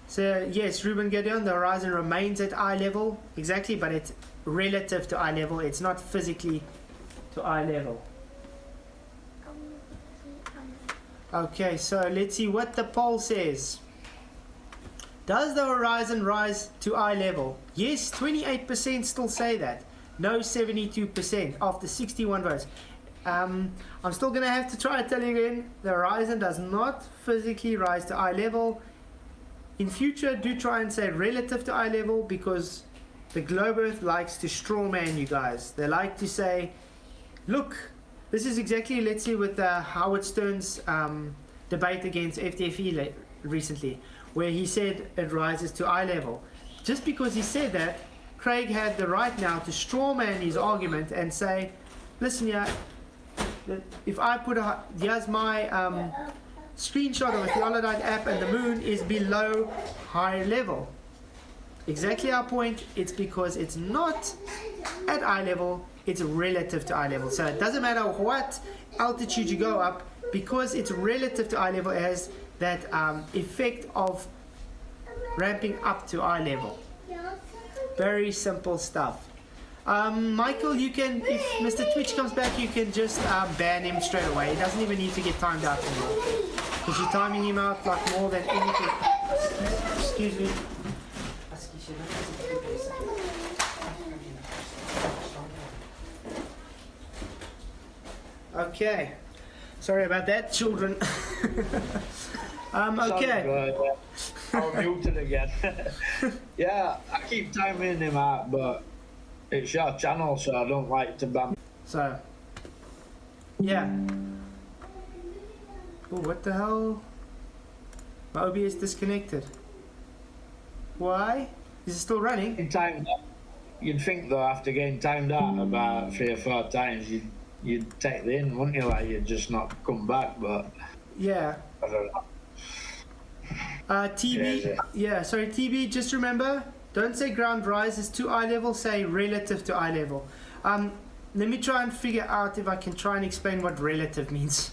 So yes, Ruben Gideon, the horizon remains at eye level, exactly, but it's relative to eye level. It's not physically to eye level. Okay, so let's see what the poll says. Does the horizon rise to eye level? Yes, 28% still say that. No, 72% after 61 votes. I'm still going to have to try to tell you again, the horizon does not physically rise to eye level. In future, do try and say relative to eye level, because the Globe Earth likes to strawman you guys. They like to say, look, this is exactly, let's see, with Howard Stern's debate against FTFE recently, where he said it rises to eye level. Just because he said that, Craig had the right now to strawman his argument and say, listen here, if I put here's my screenshot of a theologite app and the moon is below high level. Exactly our point. It's because it's not at eye level, it's relative to eye level. So it doesn't matter what altitude you go up, because it's relative to eye level, it has that effect of ramping up to eye level. Very simple stuff. Michael, you can, if Mr. Twitch comes back, you can just ban him straight away. He doesn't even need to get timed out anymore, because you're timing him out like more than anything. Excuse me. Okay. Sorry about that, children. Okay. I'm muted again. Yeah, I keep timing him out, but it's your channel, so I don't like to ban. So, yeah. Oh, what the hell? My OBS disconnected. Why? Is it still running? Timed out. You'd think though, after getting timed out about 3 or 4 times, you'd take the in, wouldn't you? Like you'd just not come back, but yeah. I don't know. TB, yeah, sorry, TB, just remember, don't say ground rises to eye level, say relative to eye level. Let me try and figure out if I can try and explain what relative means.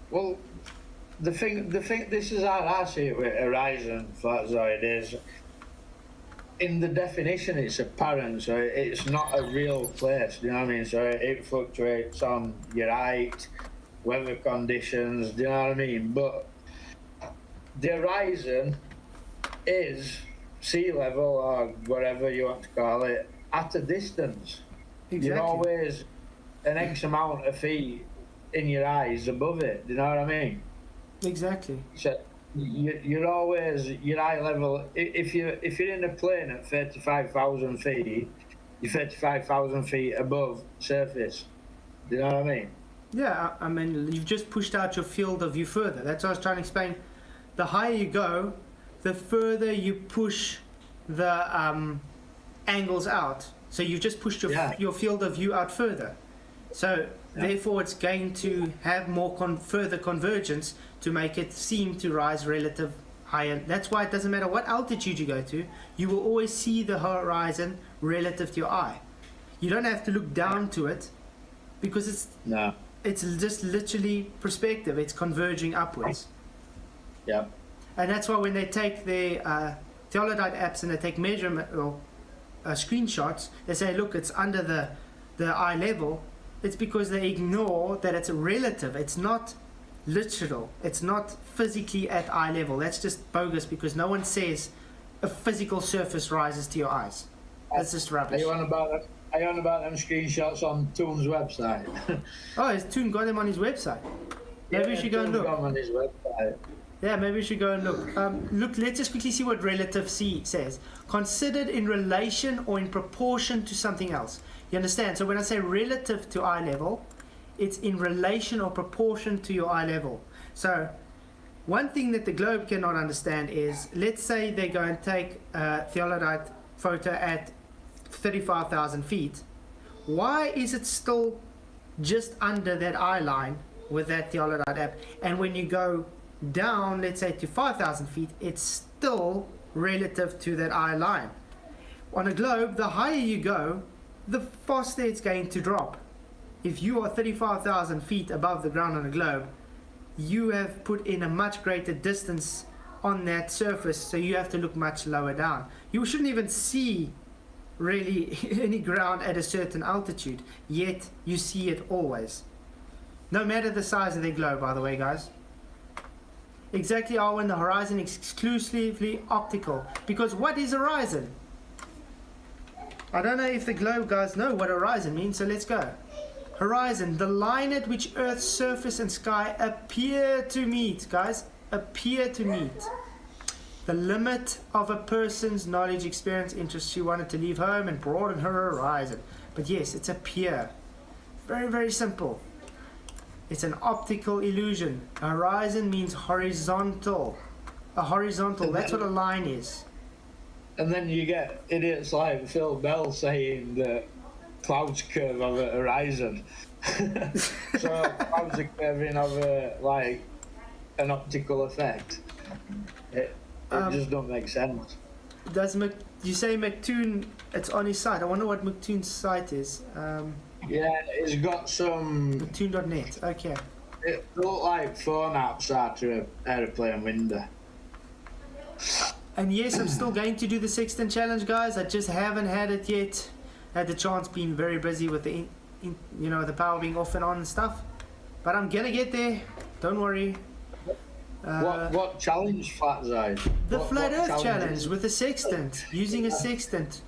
Well, the thing, this is how I see it with horizon, that's how it is. In the definition, it's apparent, so it's not a real place, do you know what I mean? So it fluctuates on your height, weather conditions, do you know what I mean? But the horizon is sea level, or whatever you want to call it, at a distance. Exactly. You're always an X amount of feet in your eyes above it, do you know what I mean? Exactly. So you're always, your eye level, if you're in a plane at 35,000 feet, you're 35,000 feet above surface, do you know what I mean? Yeah, I mean, you've just pushed out your field of view further. That's what I was trying to explain. The higher you go, the further you push the angles out. So you've just pushed your field of view out further. So therefore, it's going to have more further convergence to make it seem to rise relative higher. That's why it doesn't matter what altitude you go to, you will always see the horizon relative to your eye. You don't have to look down to it, because it's just literally perspective. It's converging upwards. Yeah. And that's why when they take their theologite apps and they take measurement or screenshots, they say, look, it's under the eye level. It's because they ignore that it's relative. It's not literal. It's not physically at eye level. That's just bogus, because no one says a physical surface rises to your eyes. That's just rubbish. Are you on about them screenshots on Toon's website? Oh, has Toon got them on his website? Maybe we should go and look. On his website. Yeah, maybe we should go and look. Look, let's just quickly see what relative C says. Considered in relation or in proportion to something else. You understand? So when I say relative to eye level, it's in relation or proportion to your eye level. So one thing that the globe cannot understand is, let's say they go and take a theodolite photo at 35,000 feet. Why is it still just under that eye line with that theodolite app? And when you go down, let's say to 5,000 feet, it's still relative to that eye line. On a globe, the higher you go, the faster it's going to drop. If you are 35,000 feet above the ground on a globe, you have put in a much greater distance on that surface, so you have to look much lower down. You shouldn't even see really any ground at a certain altitude, yet you see it always. No matter the size of the globe, by the way, guys. Exactly, Arwen, the horizon is exclusively optical. Because what is horizon? I don't know if the globe guys know what horizon means, so let's go. Horizon, the line at which Earth's surface and sky appear to meet, guys. Appear to meet. The limit of a person's knowledge, experience, interest. She wanted to leave home and broaden her horizon. But yes, it's appear. Very, very simple. It's an optical illusion. A horizon means horizontal. A horizontal, that's what a line is. And then you get idiots like Phil Bell saying that clouds curve over a horizon. So clouds are curving over like an optical effect. It just don't make sense. Does you say McToon, it's on his site. I wonder what McToon's site is. Yeah, it's got some... McToon.net, okay. It looked like phone apps after an aeroplane window. And yes, I'm still going to do the sextant challenge, guys. I just haven't had it yet. Had the chance, being very busy with the, the power being off and on and stuff. But I'm gonna get there. Don't worry. What challenge, Flat Side? The Flat Earth challenge with a sextant, using a sextant.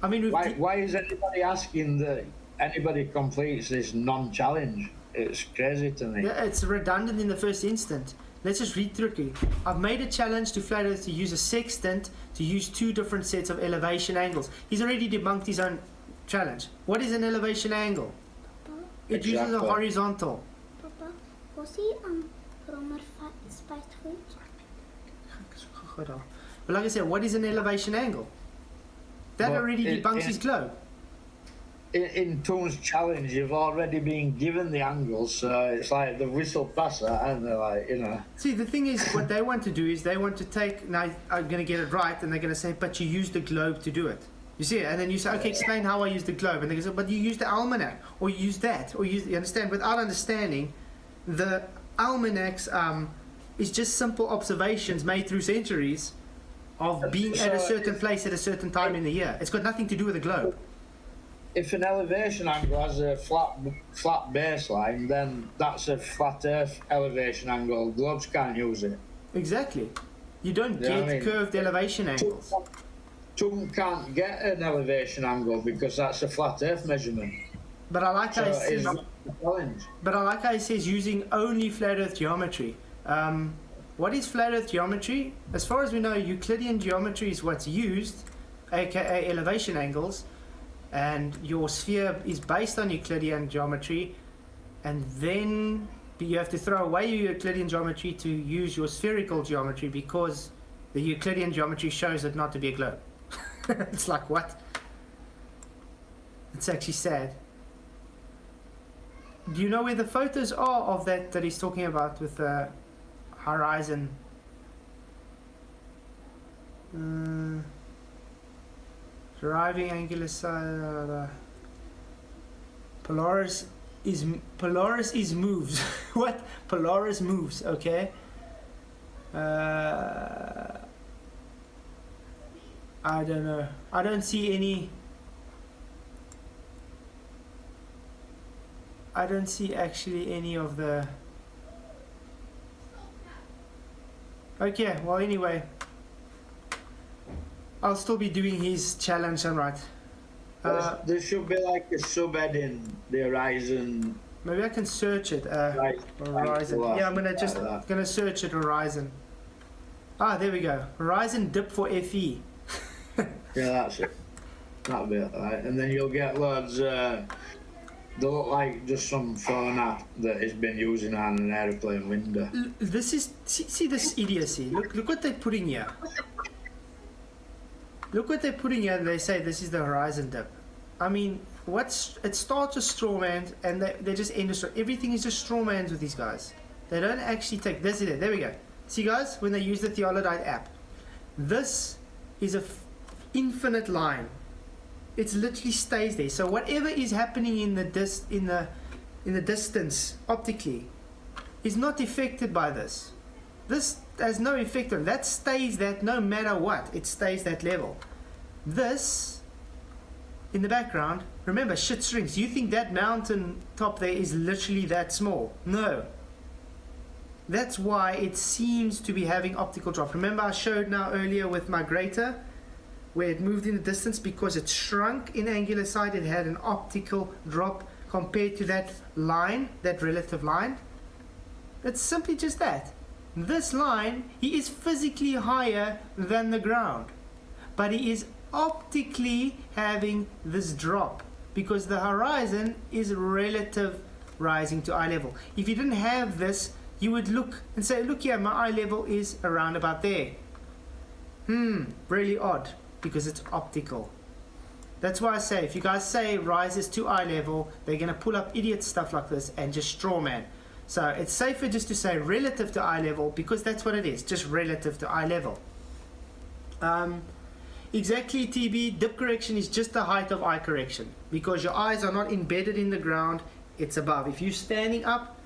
I mean, why is anybody asking that anybody completes this non-challenge? It's crazy to me. Yeah, it's redundant in the first instant. Let's just read through it. I've made a challenge to Flat Earth to use a sextant to use 2 different sets of elevation angles. He's already debunked his own challenge. What is an elevation angle? Papa, It uses a horizontal. Papa, was he Romer spiteful? But like I said, what is an elevation angle? That Well, already debunks his globe. In Toon's challenge, you've already been given the angles, so it's like the whistle past that, and they're like, See, the thing is, what they want to do is they want to take, now I'm going to get it right, and they're going to say, but you used the globe to do it. You see it? And then you say, okay, explain how I use the globe. And they say, but you used the almanac, or you used that, or you understand? Without understanding, the almanacs is just simple observations made through centuries of being at a certain place at a certain time in the year. It's got nothing to do with the globe. If an elevation angle has a flat baseline, then that's a flat Earth elevation angle. Globes can't use it. Exactly. You don't get curved elevation angles. Toon can't get an elevation angle because that's a flat Earth measurement. But I like how it says. Challenge. But I like how it says using only flat Earth geometry. What is flat Earth geometry? As far as we know, Euclidean geometry is what's used, aka elevation angles. And your sphere is based on Euclidean geometry, and then you have to throw away your Euclidean geometry to use your spherical geometry because the Euclidean geometry shows it not to be a globe. It's like, what? It's actually sad. Do you know where the photos are of that he's talking about with the horizon? Driving angular side. Polaris is moves. What? Polaris moves. Okay. I don't know. I don't see any. I don't see actually any of the. Okay. Well, anyway. I'll still be doing his challenge, alright. There should be like a subheading, the horizon. Maybe I can search it. Horizon. Yeah, I'm gonna search it. Horizon. Ah, there we go. Horizon dip for FE. Yeah, that's it. That'll be it, right? And then you'll get loads. They look like just some phone app that has been using on an aeroplane window. This is see this idiocy. Look what they're putting here. Look what they're putting here. They say this is the horizon dip. I mean, it starts with strawmans and they just end with everything is just strawmans with these guys. They don't actually take this. There we go. See guys, when they use the Theolodite app, this is a infinite line. It literally stays there. So whatever is happening in the distance optically is not affected by this. This has no effect on that. Stays that no matter what. It stays that level. This in the background, remember, shit shrinks. You think that mountain top there is literally that small? No. That's why it seems to be having optical drop. Remember I showed now earlier with my greater where it moved in the distance because it shrunk in angular side. It had an optical drop compared to that line, that relative line. It's simply just that. This line, he is physically higher than the ground, but he is optically having this drop because the horizon is relative rising to eye level. If you didn't have this, you would look and say, look here, my eye level is around about there. Really odd because it's optical. That's why I say, if you guys say rises to eye level, they're going to pull up idiot stuff like this and just straw man. So it's safer just to say relative to eye level because that's what it is, just relative to eye level. Exactly, TB, dip correction is just the height of eye correction because your eyes are not embedded in the ground, it's above. If you're standing up,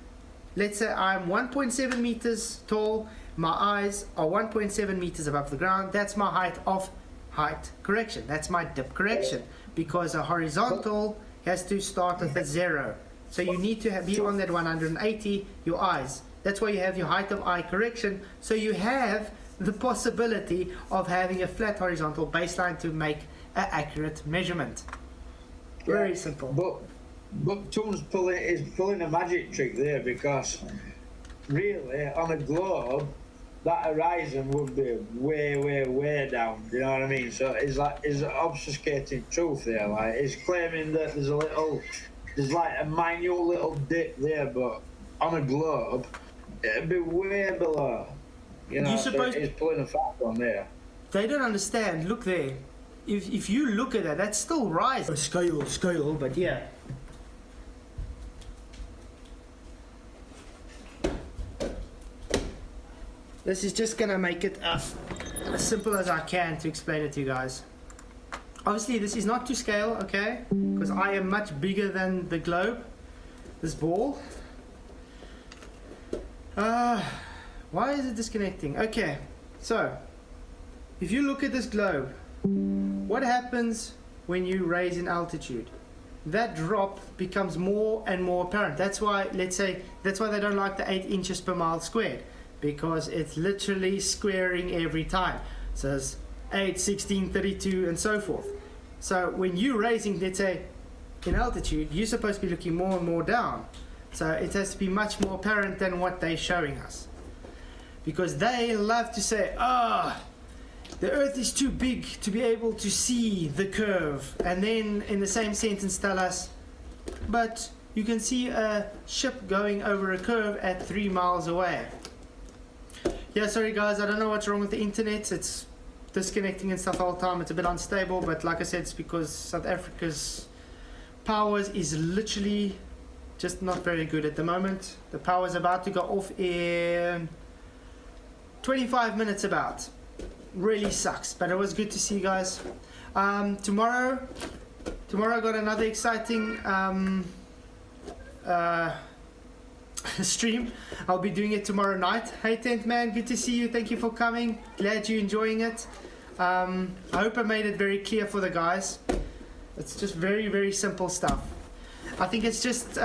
let's say I'm 1.7 meters tall, my eyes are 1.7 meters above the ground, that's my height of height correction, that's my dip correction because a horizontal has to start at a 0. So you need to be on that 180, your eyes. That's why you have your height of eye correction. So you have the possibility of having a flat horizontal baseline to make an accurate measurement. Very simple. But Tom's pulling a magic trick there because really on a globe that horizon would be way down. You know what I mean? So it's obfuscating truth there. Like it's claiming that there's like a minute little dip there, but on a globe it'd be way below. You know, so it's pulling a fact on there. They don't understand. Look there. If you look at that, that's still rise. Scale, but yeah. This is just gonna make it as simple as I can to explain it to you guys. Obviously, this is not to scale, okay? Because I am much bigger than the globe. This ball. Why is it disconnecting? Okay, so if you look at this globe, what happens when you raise in altitude? That drop becomes more and more apparent. That's why, let's say, that's why they don't like the 8 inches per mile squared, because it's literally squaring every time. So it's 8, 16, 32, and so forth. So when you're raising, let's say, in altitude, you're supposed to be looking more and more down. So it has to be much more apparent than what they're showing us. Because they love to say, the Earth is too big to be able to see the curve. And then in the same sentence tell us, but you can see a ship going over a curve at 3 miles away. Yeah, sorry guys, I don't know what's wrong with the internet. It's disconnecting and stuff all the time. It's a bit unstable, but like I said, it's because South Africa's powers is literally just not very good at the moment. The power is about to go off in 25 minutes about. Really sucks, but it was good to see you guys. Tomorrow I got another exciting stream. I'll be doing it tomorrow night. Hey Tent Man, good to see you. Thank you for coming. Glad you're enjoying it. I hope I made it very clear for the guys. It's just very simple stuff. I think it's just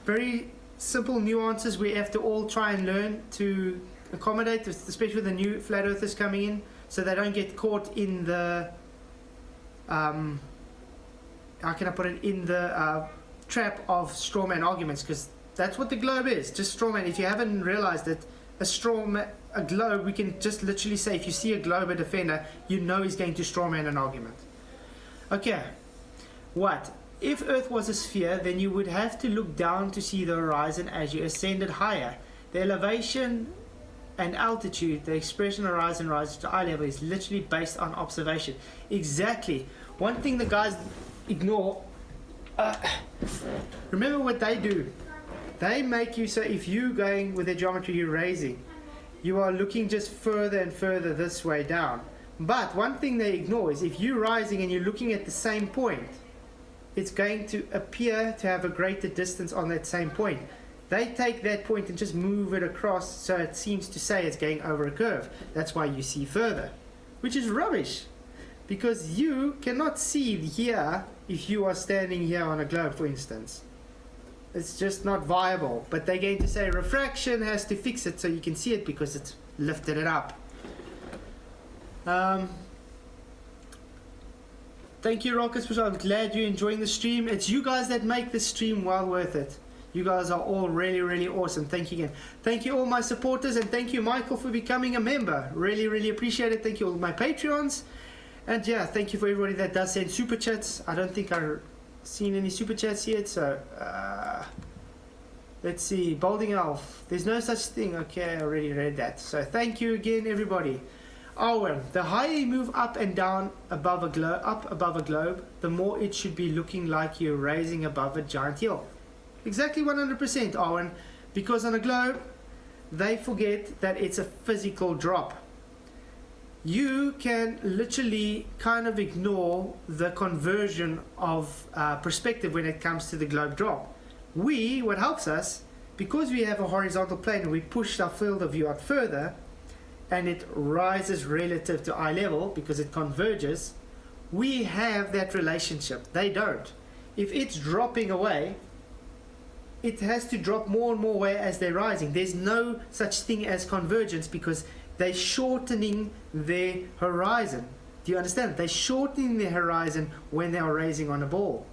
very simple nuances we have to all try and learn to accommodate, especially with the new flat earthers coming in, so they don't get caught in the how can I put it, in the trap of strawman arguments, because that's what the globe is, just strawman. If you haven't realized it, a globe, we can just literally say if you see a globe, a defender, you know he's going to strawman an argument. Okay, what? If Earth was a sphere, then you would have to look down to see the horizon as you ascended higher. The elevation and altitude, the expression horizon rises to eye level, is literally based on observation. Exactly. One thing the guys ignore, remember what they do. They make you, so if you're going with the geometry you're raising, you are looking just further and further this way down. But one thing they ignore is if you're rising and you're looking at the same point, it's going to appear to have a greater distance on that same point. They take that point and just move it across so it seems to say it's going over a curve. That's why you see further, which is rubbish, because you cannot see here if you are standing here on a globe, for instance. It's just not viable. But they're going to say refraction has to fix it so you can see it because it's lifted it up. Thank you, Rockets. I'm glad you're enjoying the stream. It's you guys that make the stream well worth it. You guys are all really, really awesome. Thank you again. Thank you all my supporters, and thank you, Michael, for becoming a member. Really, really appreciate it. Thank you all my Patreons. And yeah, thank you for everybody that does send super chats. I don't think I've seen any super chats yet, so let's see. Balding Elf. There's no such thing. Okay, I already read that. So thank you again, everybody. Owen, the higher you move up and down above a globe, the more it should be looking like you're raising above a giant hill. Exactly 100%, Owen, because on a globe, they forget that it's a physical drop. You can literally kind of ignore the conversion of perspective when it comes to the globe drop. What helps us, because we have a horizontal plane and we push our field of view out further, and it rises relative to eye level because it converges, we have that relationship. They don't. If it's dropping away, it has to drop more and more away as they're rising. There's no such thing as convergence because they're shortening their horizon. Do you understand? They're shortening their horizon when they are raising on a ball.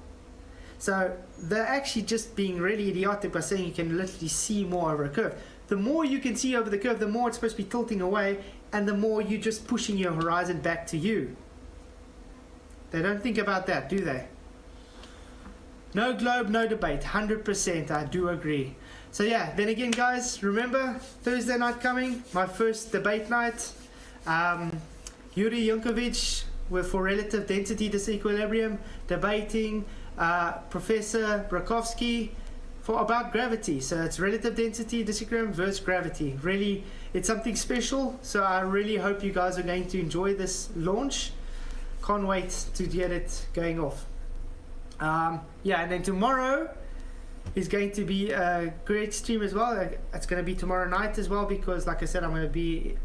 So they're actually just being really idiotic by saying you can literally see more over a curve. The more you can see over the curve, the more it's supposed to be tilting away, and the more you're just pushing your horizon back to you. They don't think about that, do they? No globe, no debate. 100%, I do agree. So yeah, then again, guys, remember Thursday night coming, my first debate night. Yuri Yunkovich for relative density disequilibrium, debating Professor Brakovsky about gravity. So it's relative density disequilibrium versus gravity. Really, it's something special. So I really hope you guys are going to enjoy this launch. Can't wait to get it going off. Yeah, and then tomorrow is going to be a great stream as well. It's going to be tomorrow night as well because, like I said, I'm going to be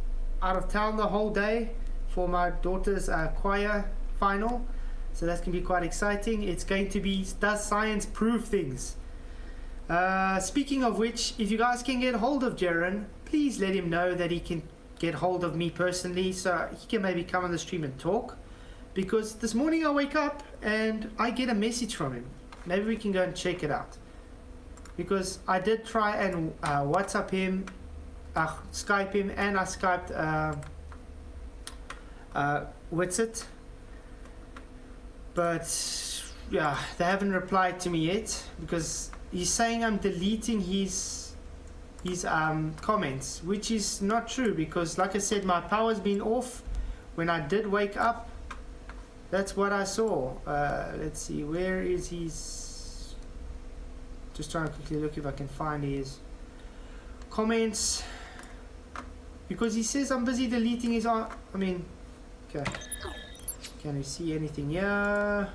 out of town the whole day for my daughter's choir final. So that's going to be quite exciting. It's going to be, does science prove things? Speaking of which, if you guys can get hold of Jaron, please let him know that he can get hold of me personally so he can maybe come on the stream and talk. Because this morning I wake up and I get a message from him. Maybe we can go and check it out. Because I did try and WhatsApp him, Skype him, and I Skyped Witsit. But yeah, they haven't replied to me yet because he's saying I'm deleting his comments, which is not true because, like I said, my power's been off when I did wake up. That's what I saw. Let's see, where is his... Just trying to quickly look if I can find his comments. Because he says I'm busy deleting his... I mean, okay. Can we see anything here?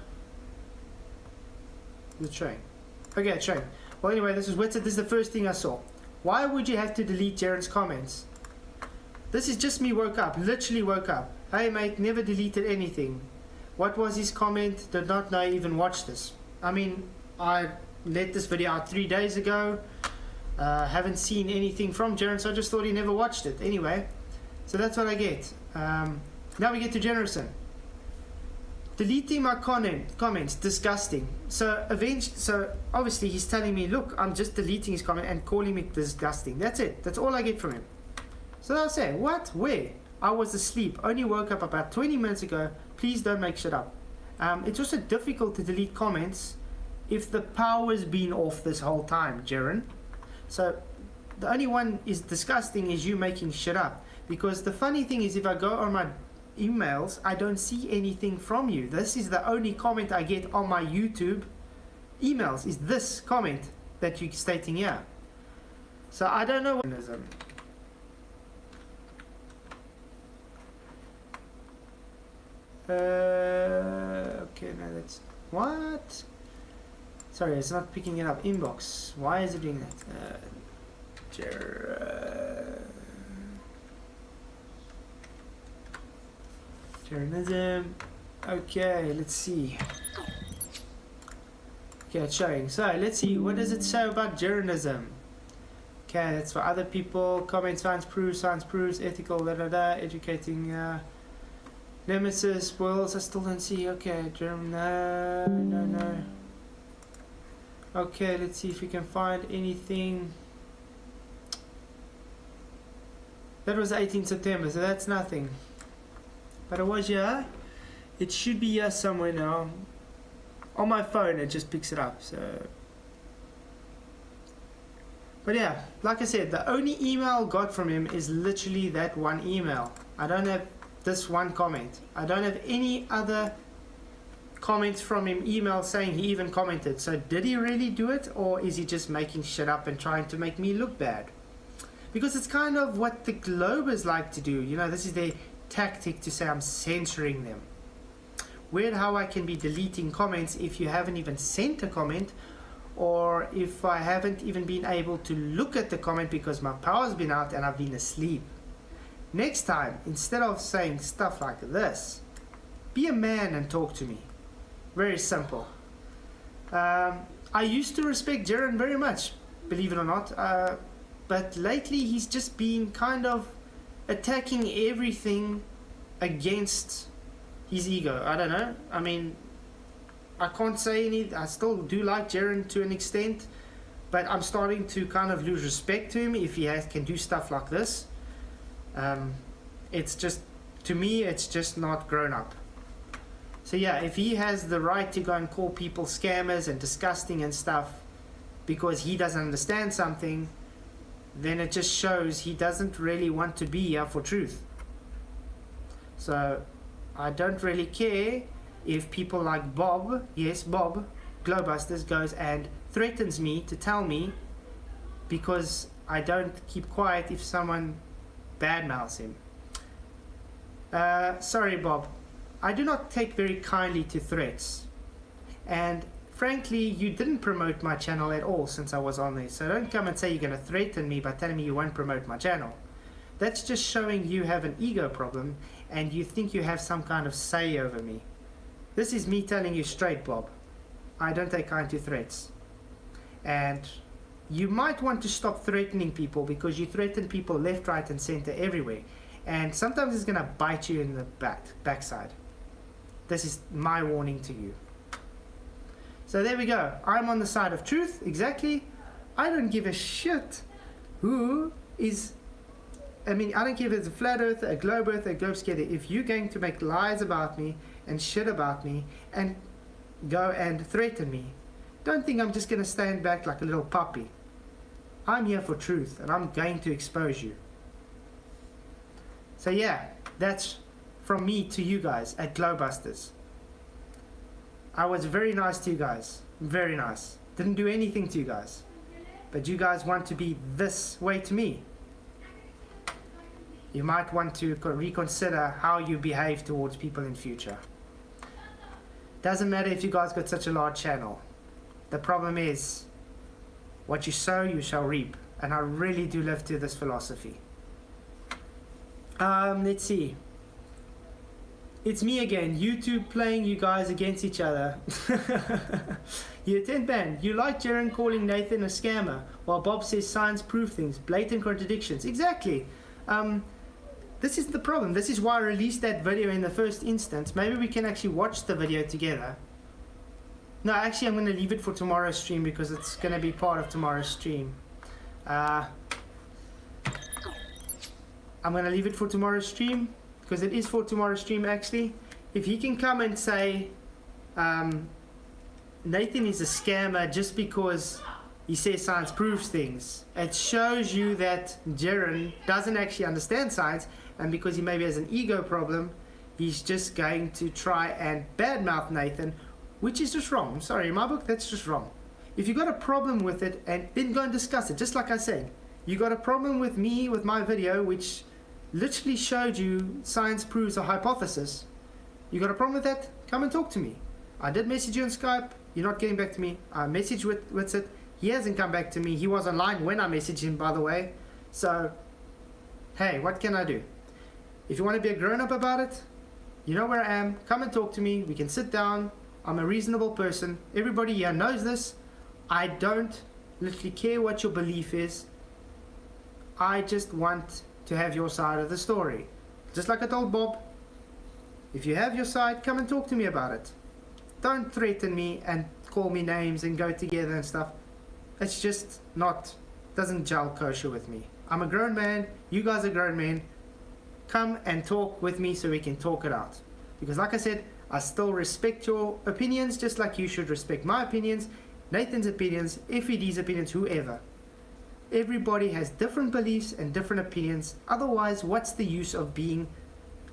The train. Okay, train. Well, anyway, this is Witsit. This is the first thing I saw. Why would you have to delete Jaron's comments? This is just me woke up. Literally woke up. Hey, mate, never deleted anything. What was his comment? Did not know I even watched this. I mean, I let this video out 3 days ago. Haven't seen anything from Jaron, so I just thought he never watched it. Anyway, so that's what I get. Now we get to Generison. Deleting my comments, disgusting. So obviously he's telling me, look, I'm just deleting his comment and calling me disgusting. That's it. That's all I get from him. So I'll say, what? Where? I was asleep. Only woke up about 20 minutes ago. Please don't make shit up. It's also difficult to delete comments if the power's been off this whole time, Jaren. So the only one is disgusting is you making shit up. Because the funny thing is, if I go on my emails, I don't see anything from you. This is the only comment I get on my YouTube emails, is this comment that you're stating here. So I don't know what okay, no, that's what? Sorry, it's not picking it up. Inbox. Why is it doing that? Journalism. Okay, let's see. Okay, it's showing. So let's see. What does it say about journalism? Okay, that's for other people. Comment, science proves, ethical, educating. Nemesis, spoils, I still don't see. Okay, no. Okay, let's see if we can find anything. That was 18 September, so that's nothing. But it was here. It should be here somewhere now. On my phone, it just picks it up, so. But yeah, like I said, the only email I got from him is literally that one email. I don't have this one comment. I don't have any other comments from him, email saying he even commented. So did he really do it, or is he just making shit up and trying to make me look bad? Because it's kind of what the Globers like to do. You know, this is their tactic to say I'm censoring them. Weird how I can be deleting comments if you haven't even sent a comment, or if I haven't even been able to look at the comment because my power's been out and I've been asleep. Next time, instead of saying stuff like this, be a man and talk to me. Very simple. I used to respect Jaren very much, believe it or not, but lately he's just been kind of attacking everything against his ego. I don't know. I mean, I can't say any. I still do like Jaren to an extent, but I'm starting to kind of lose respect to him if he can do stuff like this. It's just, to me, it's just not grown up. So yeah, if he has the right to go and call people scammers and disgusting and stuff because he doesn't understand something, then it just shows he doesn't really want to be here for truth. So I don't really care if people like Bob, yes, Bob, Glowbusters, goes and threatens me to tell me because I don't keep quiet if someone badmouths him. Sorry, Bob. I do not take very kindly to threats. And frankly, you didn't promote my channel at all since I was on there. So don't come and say you're going to threaten me by telling me you won't promote my channel. That's just showing you have an ego problem and you think you have some kind of say over me. This is me telling you straight, Bob. I don't take kind to threats. And you might want to stop threatening people because you threaten people left, right, and center everywhere. And sometimes it's going to bite you in the backside. This is my warning to you. So there we go. I'm on the side of truth, exactly. I don't give a shit who is... I mean, I don't care if it's a flat earther, a globe earther, a globe scatter. If you're going to make lies about me and shit about me and go and threaten me, don't think I'm just going to stand back like a little puppy. I'm here for truth and I'm going to expose you. So yeah, that's from me to you guys at Glowbusters. I was very nice to you guys. Very nice. Didn't do anything to you guys. But you guys want to be this way to me. You might want to reconsider how you behave towards people in future. Doesn't matter if you guys got such a large channel. The problem is, what you sow, you shall reap. And I really do live to this philosophy. Let's see. It's me again. YouTube playing you guys against each other. You attend band. You like Jaren calling Nathan a scammer, while Bob says science prove things. Blatant contradictions. Exactly. This is the problem. This is why I released that video in the first instance. Maybe we can actually watch the video together. No, actually I'm going to leave it for tomorrow's stream because it's going to be part of tomorrow's stream. I'm going to leave it for tomorrow's stream, because it is for tomorrow's stream actually. If he can come and say Nathan is a scammer just because he says science proves things, it shows you that Jaren doesn't actually understand science, and because he maybe has an ego problem, he's just going to try and badmouth Nathan, which is just wrong. I'm sorry, in my book, that's just wrong. If you got a problem with it, and then go and discuss it, just like I said. You got a problem with me, with my video, which literally showed you science proves a hypothesis. You got a problem with that? Come and talk to me. I did message you on Skype. You're not getting back to me. I messaged with it. He hasn't come back to me. He was online when I messaged him, by the way. So, hey, what can I do? If you want to be a grown-up about it, you know where I am. Come and talk to me. We can sit down. I'm a reasonable person. Everybody here knows this. I don't literally care what your belief is. I just want to have your side of the story. Just like I told Bob, if you have your side, come and talk to me about it. Don't threaten me and call me names and go together and stuff. It's just doesn't gel kosher with me. I'm a grown man, you guys are grown men. Come and talk with me so we can talk it out. Because like I said, I still respect your opinions just like you should respect my opinions, Nathan's opinions, FED's opinions, whoever. Everybody has different beliefs and different opinions. Otherwise, what's the use of being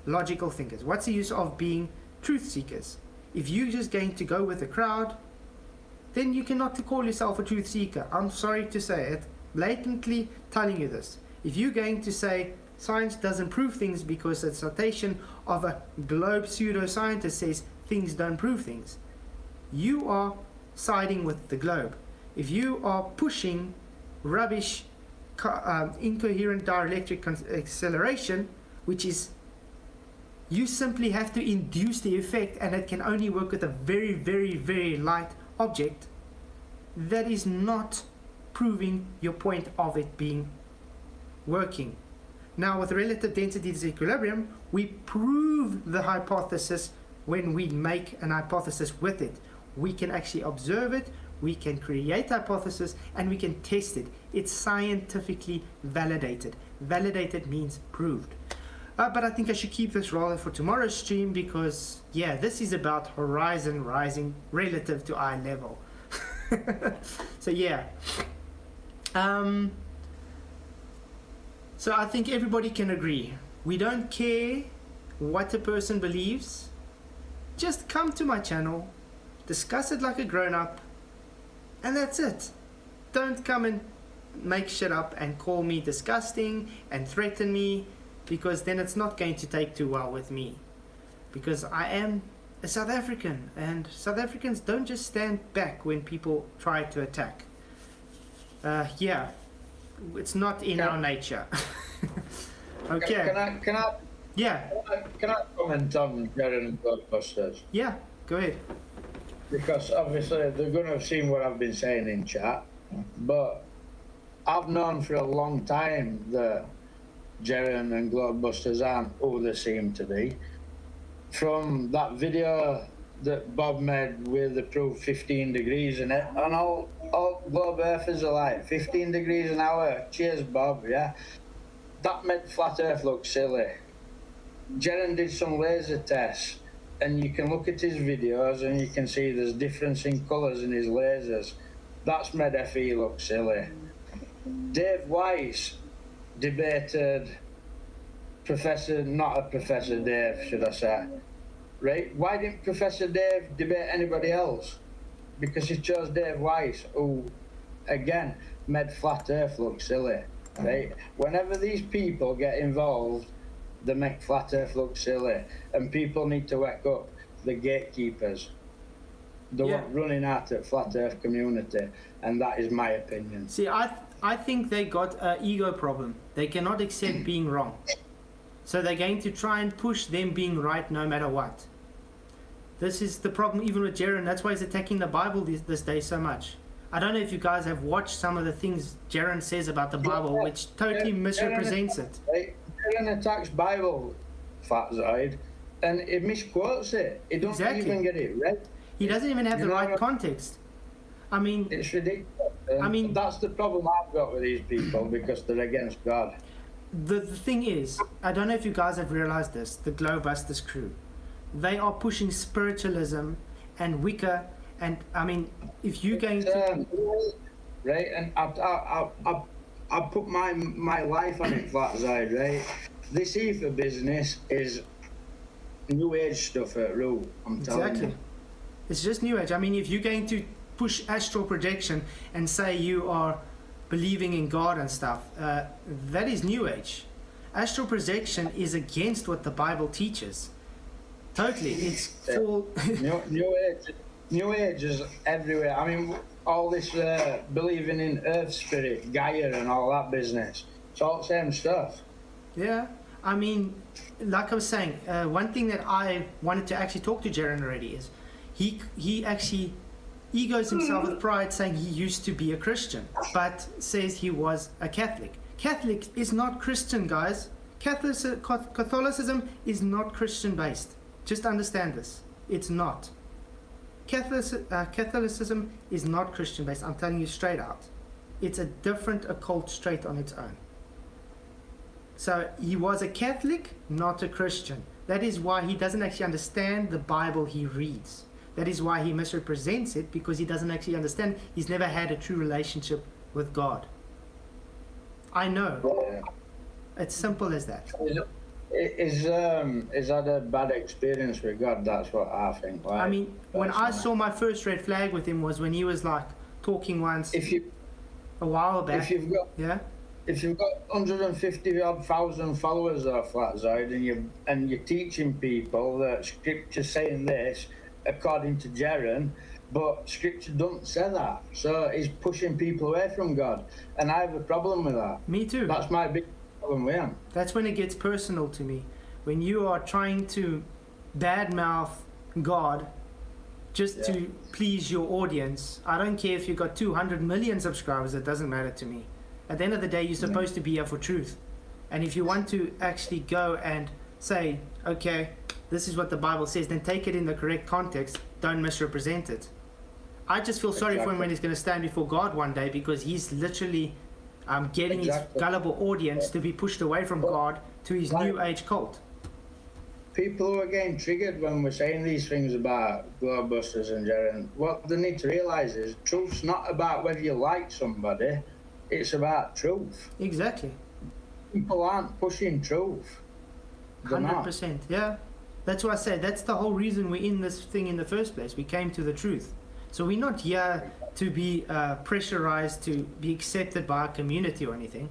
logical thinkers? What's the use of being truth seekers? If you're just going to go with the crowd, then you cannot call yourself a truth seeker. I'm sorry to say it, blatantly telling you this. If you're going to say science doesn't prove things because a citation of a globe pseudoscientist says things don't prove things, you are siding with the globe. If you are pushing rubbish, incoherent dielectric acceleration, which is you simply have to induce the effect, and it can only work with a very, very, very light object, that is not proving your point of it being working. Now with relative density disequilibrium, we prove the hypothesis when we make an hypothesis with it. We can actually observe it, we can create hypothesis, and we can test it. It's scientifically validated. Validated means proved. But I think I should keep this rolling for tomorrow's stream because, yeah, this is about horizon rising relative to eye level. So, yeah. So I think everybody can agree. We don't care what a person believes. Just come to my channel, discuss it like a grown-up, and that's it. Don't come and make shit up and call me disgusting and threaten me, because then it's not going to take too well with me. Because I am a South African, and South Africans don't just stand back when people try to attack. Yeah, it's not in our nature. Okay. Can I Yeah. Can I comment on Jaren and Ghostbusters? Yeah, go ahead. Because obviously they're going to have seen what I've been saying in chat, but I've known for a long time that Jaren and Globebusters aren't who they seem to be. From that video that Bob made with the proof 15 degrees in it, and all globe earthers are like 15 degrees an hour. Cheers, Bob. Yeah, that made flat Earth look silly. Jaren did some laser tests, and you can look at his videos and you can see there's difference in colours in his lasers. That's made FE look silly. Dave Weiss debated not a Professor Dave, should I say, right? Why didn't Professor Dave debate anybody else? Because he chose Dave Weiss, who, again, made flat Earth look silly, right? Whenever these people get involved, they make flat Earth look silly, and people need to wake up. The gatekeepers, the one running out at flat Earth community, and that is my opinion. See, I think they got an ego problem. They cannot accept being wrong. So they're going to try and push them being right no matter what. This is the problem even with Jaren. That's why he's attacking the Bible this day so much. I don't know if you guys have watched some of the things Jaren says about the Bible, which totally misrepresents it. Jaren attacks Bible, Fatzoid, and it misquotes it. He doesn't even get it right. He doesn't even have the right context. I mean, it's ridiculous. That's the problem I've got with these people, because they're against God. the thing is, I don't know if you guys have realized this, the Glowbusters crew, they are pushing spiritualism and Wicca, and I mean, if you're going to... Right, and I put my life on it flat side, right? This ether business is new age stuff at root, I'm telling you. It's just new age. I mean, if you're going to push astral projection and say you are believing in God and stuff, that is new age. Astral projection is against what the Bible teaches. Totally. It's full... New age is everywhere. I mean, all this believing in earth spirit, Gaia and all that business, it's all the same stuff. Yeah, I mean, like I was saying, one thing that I wanted to actually talk to Jaron already is he actually egos himself with pride, saying he used to be a Christian, but says he was a Catholic. Catholic is not Christian, guys. Catholicism is not Christian based. Just understand this. It's not. Catholicism is not Christian based. I'm telling you straight out. It's a different occult straight on its own. So he was a Catholic, not a Christian. That is why he doesn't actually understand the Bible he reads. That is why he misrepresents it, because he doesn't actually understand. He's never had a true relationship with God. I know. It's simple as that. Is that a bad experience with God? That's what I think. Like, I mean, when I saw my first red flag with him was when he was like talking once a while back. If you've got 150,000 followers or flat side, and you're teaching people that Scripture's saying this according to Jaron, but Scripture doesn't say that, so he's pushing people away from God, and I have a problem with that. Me too. That's my big problem with him. That's when it gets personal to me. When you are trying to badmouth God just to please your audience. I don't care if you've got 200 million subscribers, it doesn't matter to me. At the end of the day, you're supposed to be here for truth. And if you want to actually go and say, okay, this is what the Bible says, then take it in the correct context. Don't misrepresent it. I just feel sorry for him when he's going to stand before God one day, because he's literally getting his gullible audience to be pushed away from God to his new age cult. People who are getting triggered when we're saying these things about Glowbusters and Jaron, what they need to realise is truth's not about whether you like somebody, it's about truth. Exactly. People aren't pushing truth. They're 100%, not. yeah. That's what I said. That's the whole reason we're in this thing in the first place. We came to the truth. So we're not here to be pressurized to be accepted by our community or anything.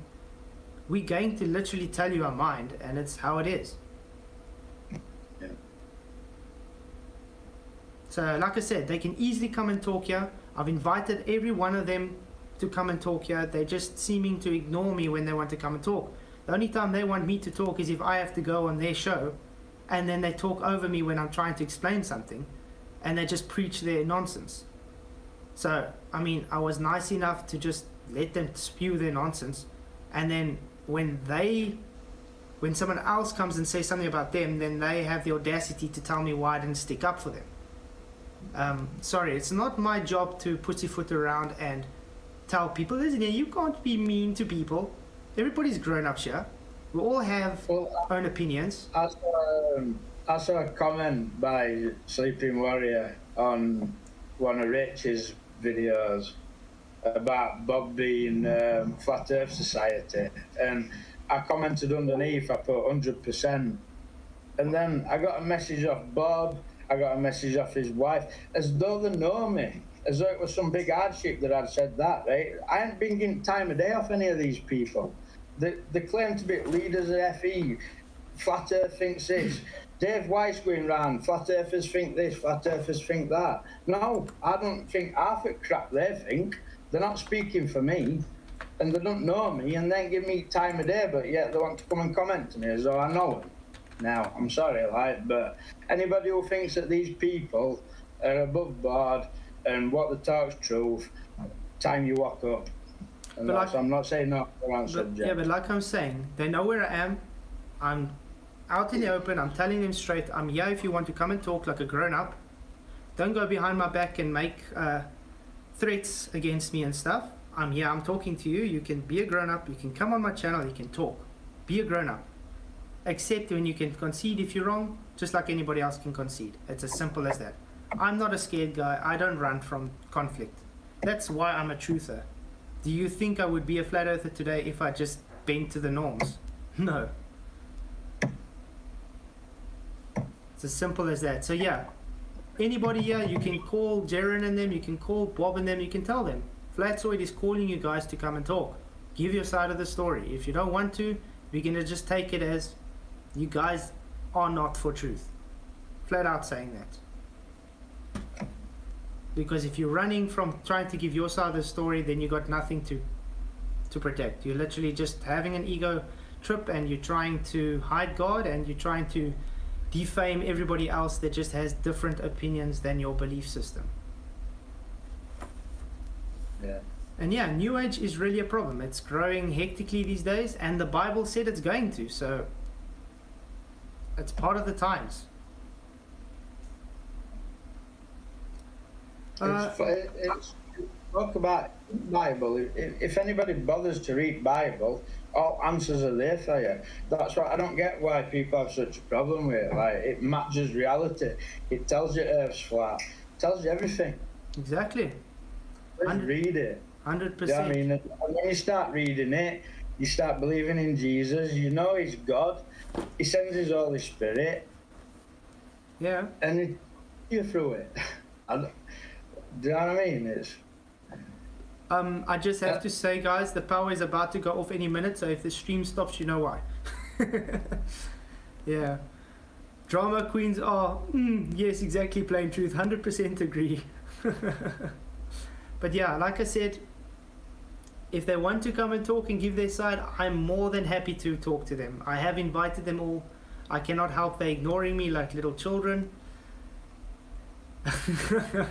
We're going to literally tell you our mind, and it's how it is. Yeah. So like I said, they can easily come and talk here. I've invited every one of them to come and talk here. They're just seeming to ignore me when they want to come and talk. The only time they want me to talk is if I have to go on their show, and then they talk over me when I'm trying to explain something, and they just preach their nonsense. So, I mean, I was nice enough to just let them spew their nonsense, and then when someone else comes and says something about them, then they have the audacity to tell me why I didn't stick up for them. Sorry, it's not my job to pussyfoot around and tell people, listen, you can't be mean to people. Everybody's grown up here. We all have own opinions. I saw a comment by Sleeping Warrior on one of Rich's videos about Bob being Flat Earth Society, and I commented underneath, I put 100%, and then I got a message off Bob, I got a message off his wife, as though they know me, as though it was some big hardship that I'd said that, right? I ain't been getting time of day off any of these people. They claim to be leaders of FE. Flat Earth thinks this. Dave Weiss going round, Flat Earthers think this, Flat Earthers think that. No, I don't think half the crap they think. They're not speaking for me, and they don't know me, and they give me time of day, but yet they want to come and comment to me as though I know them. Now, I'm sorry, but anybody who thinks that these people are above board and what they talk's truth, time you walk up. And I'm not saying no on subject. Yeah, but like I'm saying, they know where I am. I'm out in the open. I'm telling them straight, I'm here if you want to come and talk like a grown-up. Don't go behind my back and make threats against me and stuff. I'm here, I'm talking to you. You can be a grown-up. You can come on my channel. You can talk. Be a grown-up. Accept when you can concede if you're wrong, just like anybody else can concede. It's as simple as that. I'm not a scared guy. I don't run from conflict. That's why I'm a truther. Do you think I would be a flat earther today if I just bent to the norms? No. It's as simple as that. So yeah, anybody here, you can call Jaren and them, you can call Bob and them, you can tell them. Flatsoid is calling you guys to come and talk. Give your side of the story. If you don't want to, we're going to just take it as you guys are not for truth. Flat out saying that. Because if you're running from trying to give your side of the story, then you got nothing to protect. You're literally just having an ego trip, and you're trying to hide God, and you're trying to defame everybody else that just has different opinions than your belief system. Yeah. And yeah, New Age is really a problem. It's growing hectically these days, and the Bible said it's going to, so it's part of the times. It's talk about Bible. If anybody bothers to read Bible, all answers are there for you. That's why I don't get why people have such a problem with it. Like, it matches reality. It tells you Earth's flat. It tells you everything. Exactly. Just read it. 100%. You know what I mean? And when you start reading it, you start believing in Jesus. You know He's God. He sends His Holy Spirit. Yeah. And He you through it. Do you know what I mean? It's I just have to say, guys, the power is about to go off any minute, so if the stream stops, you know why. Yeah. Drama queens are, yes, exactly, plain truth, 100% agree. But yeah, like I said, if they want to come and talk and give their side, I'm more than happy to talk to them. I have invited them all. I cannot help they're ignoring me like little children.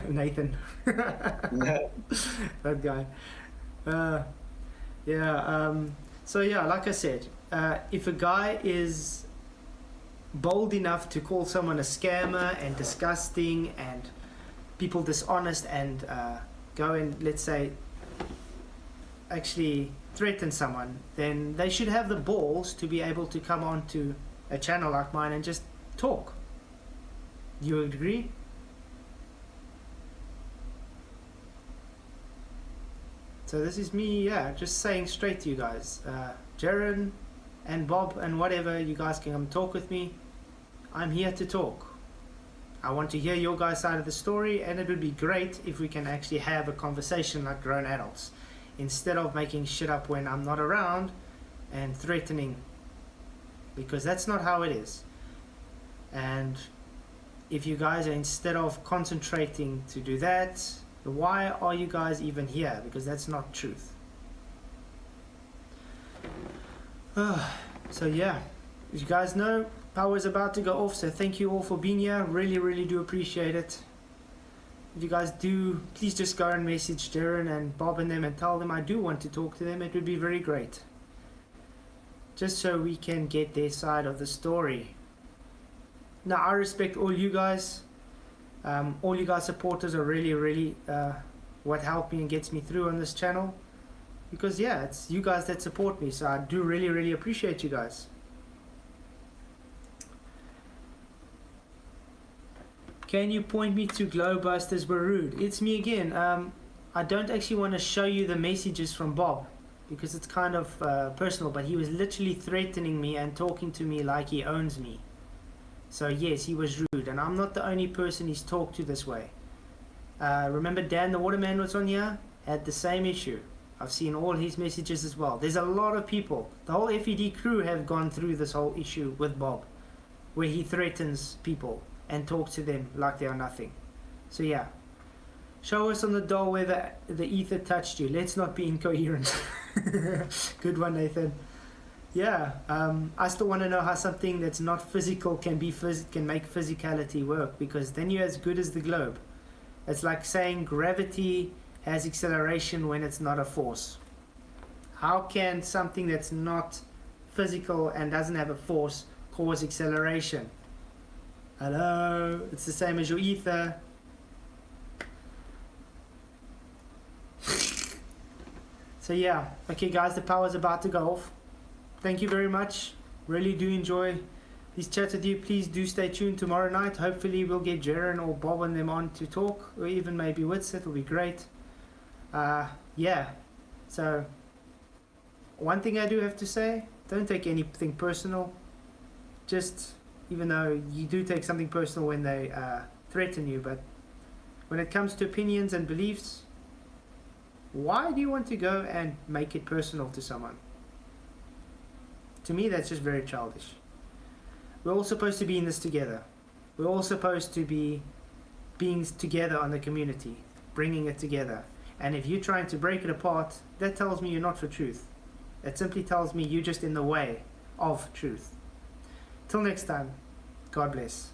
Nathan. That guy. So yeah, like I said, if a guy is bold enough to call someone a scammer and disgusting and people dishonest and go and, let's say, actually threaten someone, then they should have the balls to be able to come on to a channel like mine and just talk. You agree? So this is me, yeah, just saying straight to you guys. Jaren and Bob and whatever, you guys can come talk with me. I'm here to talk. I want to hear your guys' side of the story, and it would be great if we can actually have a conversation like grown adults, instead of making shit up when I'm not around and threatening, because that's not how it is. And if you guys are, instead of concentrating to do that, why are you guys even here? Because that's not truth. So yeah, as you guys know, power is about to go off, so thank you all for being here. Really do appreciate it. If you guys do, please just go and message Darren and Bob and them and tell them I do want to talk to them. It would be very great, just so we can get their side of the story. Now, I respect all you guys. All you guys supporters are really what helped me and gets me through on this channel, because yeah, it's you guys that support me, so I do really appreciate you guys. Can you point me to Glowbusters were rude? It's me again. I don't actually want to show you the messages from Bob because it's kind of personal, but he was literally threatening me and talking to me like he owns me. So yes, he was rude, and I'm not the only person he's talked to this way. Remember Dan the Waterman was on here? Had the same issue. I've seen all his messages as well. There's a lot of people. The whole FED crew have gone through this whole issue with Bob, where he threatens people and talks to them like they are nothing. So yeah, show us on the doll where the ether touched you. Let's not be incoherent. Good one, Nathan. Yeah, I still want to know how something that's not physical can make physicality work, because then you're as good as the globe. It's like saying gravity has acceleration when it's not a force. How can something that's not physical and doesn't have a force cause acceleration? Hello, it's the same as your ether. So yeah, okay guys, the power's about to go off. thank you very much. Really do enjoy these chats with you. Please do stay tuned tomorrow night. Hopefully we'll get Jaren or Bob and them on to talk, or even maybe Witz. It will be great. Yeah, so one thing I do have to say, don't take anything personal. Just, even though you do take something personal when they threaten you, but when it comes to opinions and beliefs, why do you want to go and make it personal to someone? To me, that's just very childish. We're all supposed to be in this together. We're all supposed to be being together on the community, bringing it together. And if you're trying to break it apart, that tells me you're not for truth. It simply tells me you're just in the way of truth. Till next time, God bless.